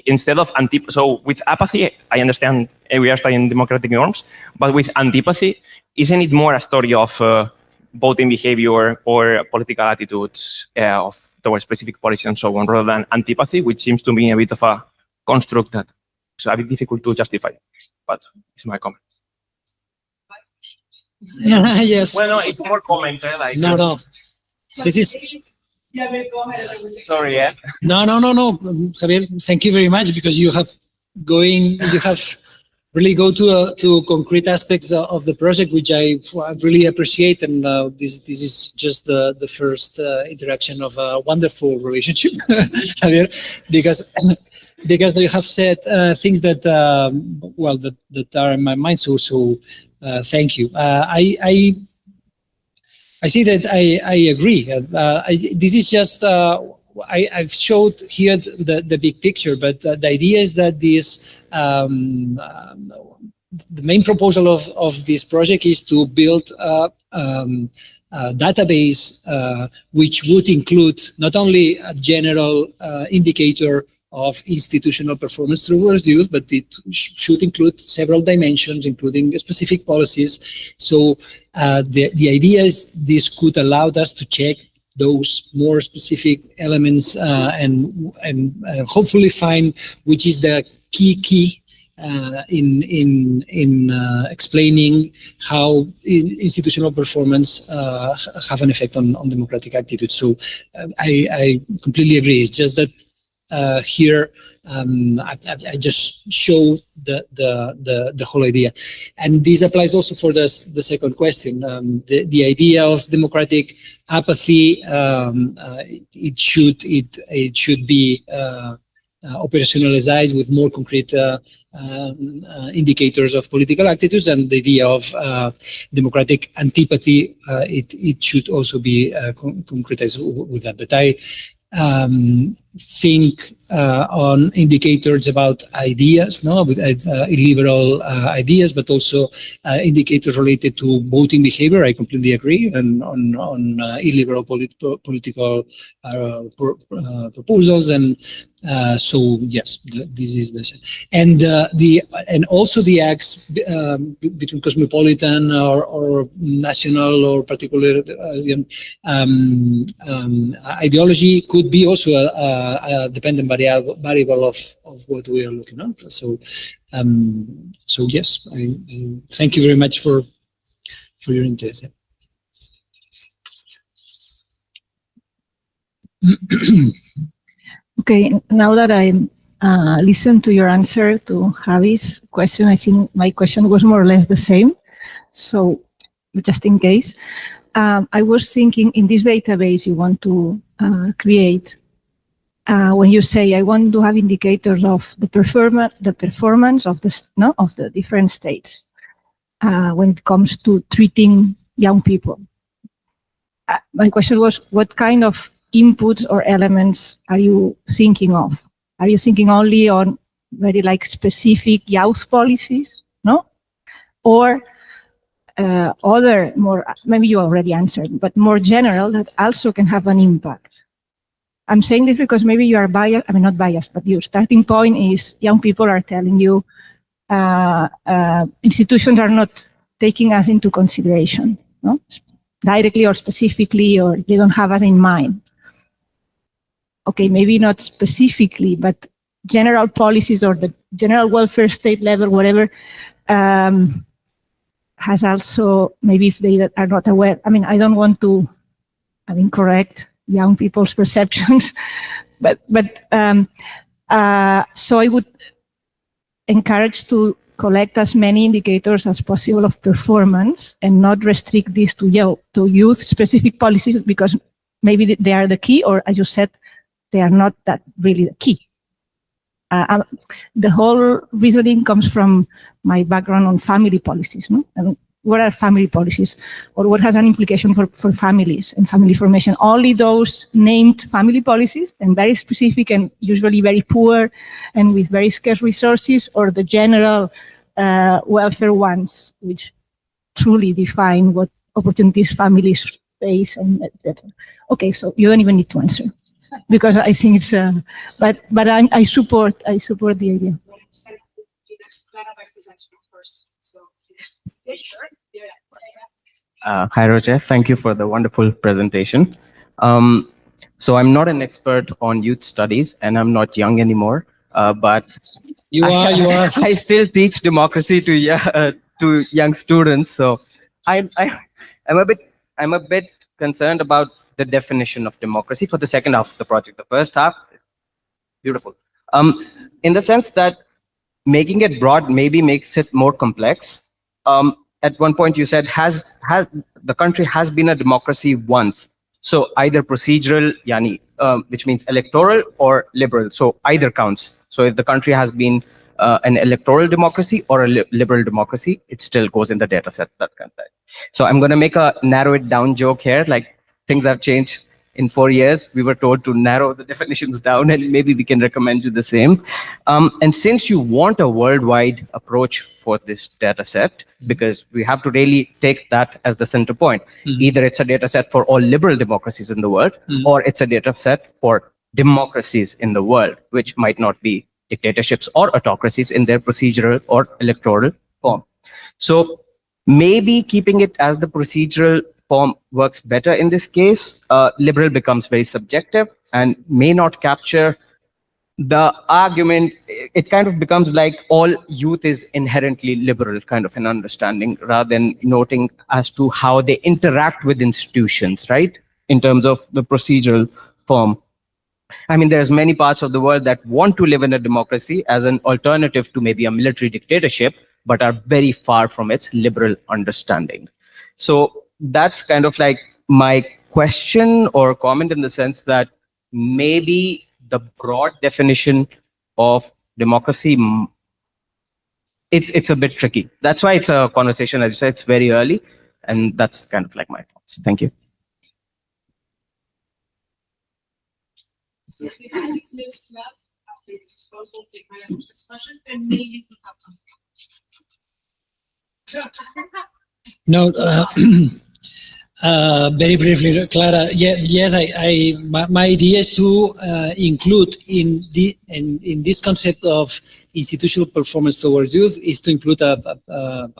instead of so with apathy, I understand we are studying democratic norms, but with antipathy, isn't it more a story of voting behavior or political attitudes towards specific policies and so on, rather than antipathy, which seems to me a bit of a construct that is a bit difficult to justify? But it's my comment. Yes. Well, no, it's more comment. Like, No. This is. Yeah, but go ahead. Sorry, yeah. No, Javier, thank you very much, because you have really go to concrete aspects of the project, which I really appreciate. And this is just the first interaction of a wonderful relationship, Javier, because you have said things that that are in my mind. So thank you. I see that I agree. This is just I've showed here the big picture, but the idea is that this the main proposal of this project is to build a database which would include not only a general indicator of institutional performance towards youth, but it should include several dimensions, including specific policies. So the idea is this could allow us to check those more specific elements and hopefully find which is the key in explaining how institutional performance have an effect on democratic attitudes. So I completely agree. It's just that here I just show the whole idea, and this applies also for the second question. The idea of democratic apathy, it should be operationalized with more concrete indicators of political attitudes, and the idea of democratic antipathy, it should also be concretized with that. But I think on indicators about ideas, with illiberal ideas, but also indicators related to voting behavior. I completely agree. And on illiberal political proposals, and so yes, this is the and also the acts between cosmopolitan or national or particular ideology could be also a dependent variable of what we are looking at. So yes, I thank you very much for your interest. Okay, now that I listened to your answer to Javi's question, I think my question was more or less the same. So just in case, I was thinking in this database you want to create, when you say I want to have indicators of the performance of the different states when it comes to treating young people. My question was, what kind of inputs or elements are you thinking of? Are you thinking only on very like specific youth policies, no? Or other more, maybe you already answered, but more general that also can have an impact? I'm saying this because maybe you are biased, I mean not biased, but your starting point is young people are telling you institutions are not taking us into consideration, no? Directly or specifically, or they don't have us in mind. Okay, maybe not specifically, but general policies or the general welfare state level, whatever, has also, maybe if they are not aware, I mean, I don't want to, correct young people's perceptions, but so I would encourage to collect as many indicators as possible of performance and not restrict this to youth specific policies, because maybe they are the key, or as you said, they are not that really the key. The whole reasoning comes from my background on family policies, no? And what are family policies, or what has an implication for families and family formation? Only those named family policies and very specific and usually very poor and with very scarce resources, or the general welfare ones, which truly define what opportunities families face and etc. Okay, so you don't even need to answer, because I think it's but I support the idea. Hi, Roger. Thank you for the wonderful presentation. So I'm not an expert on youth studies, and I'm not young anymore. But you are. I still teach democracy to young students. So I'm a bit concerned about the definition of democracy for the second half of the project. The first half, beautiful. In the sense that making it broad maybe makes it more complex. At one point you said the country has been a democracy once. So either procedural, which means electoral, or liberal. So either counts. So if the country has been an electoral democracy or a liberal democracy, it still goes in the data set. That's kind of that. So I'm going to make a narrow it down joke here. Like, things have changed in 4 years. We were told to narrow the definitions down, and maybe we can recommend you the same. And since you want a worldwide approach for this data set, because we have to really take that as the center point. Either it's a data set for all liberal democracies in the world, or it's a data set for democracies in the world, which might not be dictatorships or autocracies in their procedural or electoral form. So maybe keeping it as the procedural form works better in this case. Liberal becomes very subjective and may not capture the argument. It kind of becomes like all youth is inherently liberal, kind of an understanding, rather than noting as to how they interact with institutions, right? In terms of the procedural form. I mean, there's many parts of the world that want to live in a democracy as an alternative to maybe a military dictatorship, but are very far from its liberal understanding. So that's kind of like my question or comment, in the sense that maybe the broad definition of democracy, it's a bit tricky. That's why it's a conversation, as you said, it's very early, and that's kind of like my thoughts. Thank you. So if we have 6 minutes left, I'll take disposal, take my answers question, and maybe we have No, very briefly, Clara. Yes, my idea is to include in this concept of institutional performance towards youth is to include a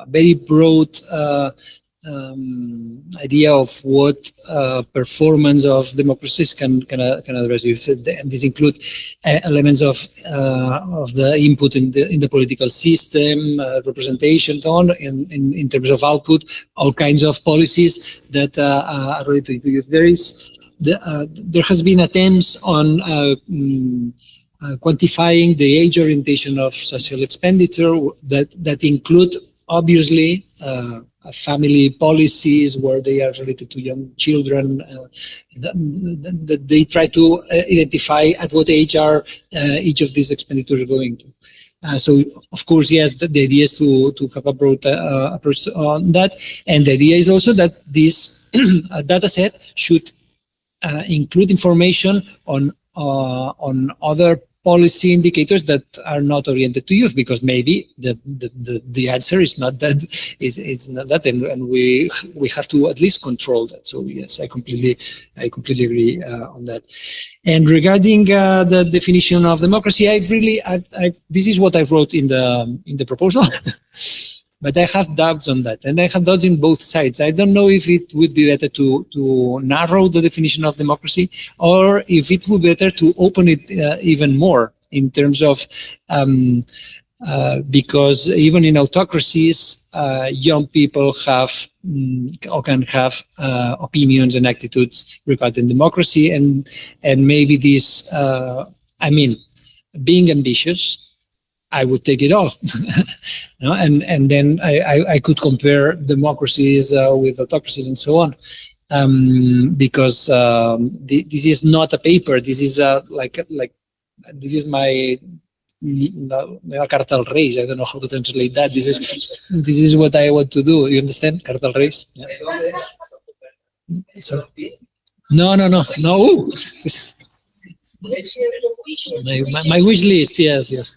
very broad idea of what performance of democracies can address youth, and this include elements of the input in the political system, representation, in terms of output, all kinds of policies that are related to youth. There has been attempts on quantifying the age orientation of social expenditure that include obviously family policies where they are related to young children. They try to identify at what age are each of these expenditures going to. So, of course, yes, the idea is to have a broad approach on that. And the idea is also that this data set should include information on other policy indicators that are not oriented to youth, because maybe the answer is not that, it's not that, and we have to at least control that. So yes, I completely agree on that. And regarding the definition of democracy, this is what I wrote in the proposal. But I have doubts on that, and I have doubts in both sides. I don't know if it would be better to narrow the definition of democracy, or if it would be better to open it even more in terms of, because even in autocracies, young people have or can have opinions and attitudes regarding democracy, and maybe this, being ambitious, I would take it all. No? And then I could compare democracies with autocracies and so on. Because this is not a paper. This is this is my cartel race. I don't know how to translate that. This is what I want to do. You understand? Cartel race. Yeah. So, no. Ooh. My wish list. Yes.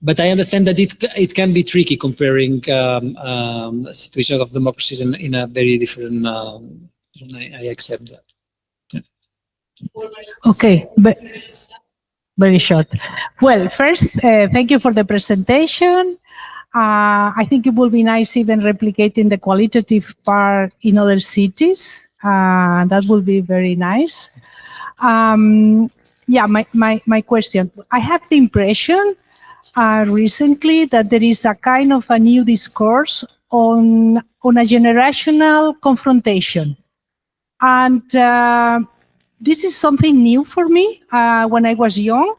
But I understand that it can be tricky comparing situations of democracies in a very different. I accept that. Okay, but very short. Well, first, thank you for the presentation. I think it will be nice even replicating the qualitative part in other cities. That will be very nice. Yeah, my question. I have the impression recently that there is a kind of a new discourse on a generational confrontation. And this is something new for me. When I was young,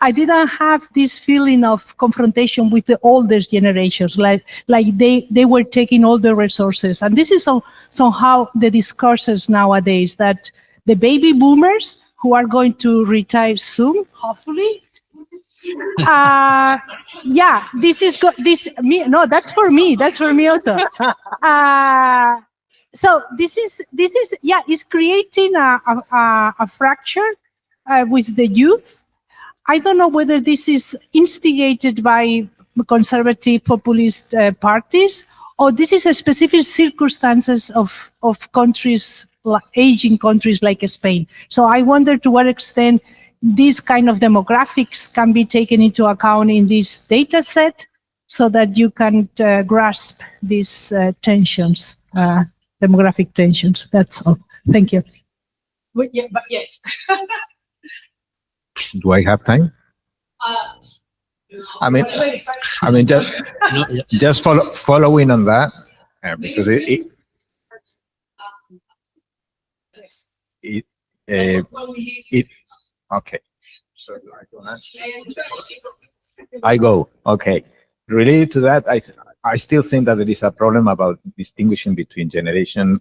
I didn't have this feeling of confrontation with the oldest generations, like they were taking all the resources. And this is somehow the discourses nowadays, that the baby boomers who are going to retire soon, hopefully. Yeah, that's for me also. So this is is creating a fracture with the youth. I don't know whether this is instigated by conservative populist parties, or this is a specific circumstances of countries, aging countries like Spain. So I wonder to what extent these kind of demographics can be taken into account in this data set, so that you can grasp these tensions. Demographic tensions. That's all. Thank you. But yes. Do I have time? Just following on that, because okay. So I go. Okay. Related to that, I still think that there is a problem about distinguishing between generation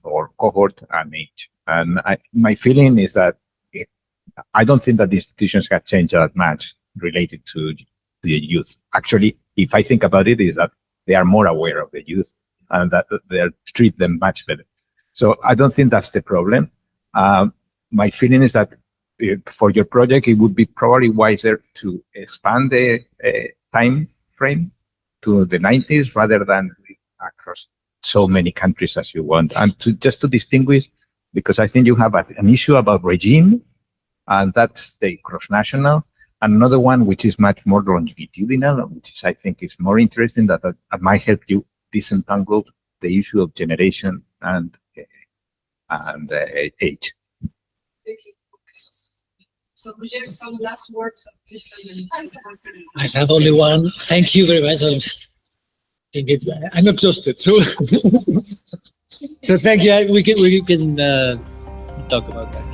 or cohort and age. And my feeling is that I don't think that the institutions have changed that much related to the youth. Actually, if I think about it, is that they are more aware of the youth and that they treat them much better. So I don't think that's the problem. My feeling is that for your project, it would be probably wiser to expand the time frame to the 90s rather than across so many countries as you want. And just to distinguish, because I think you have an issue about regime, and that's the cross-national. Another one, which is much more longitudinal, which I think is more interesting, that might help you disentangle the issue of generation and age. Thank you. So just some last words. I have only one. Thank you very much. I'm exhausted. So thank you. We can talk about that.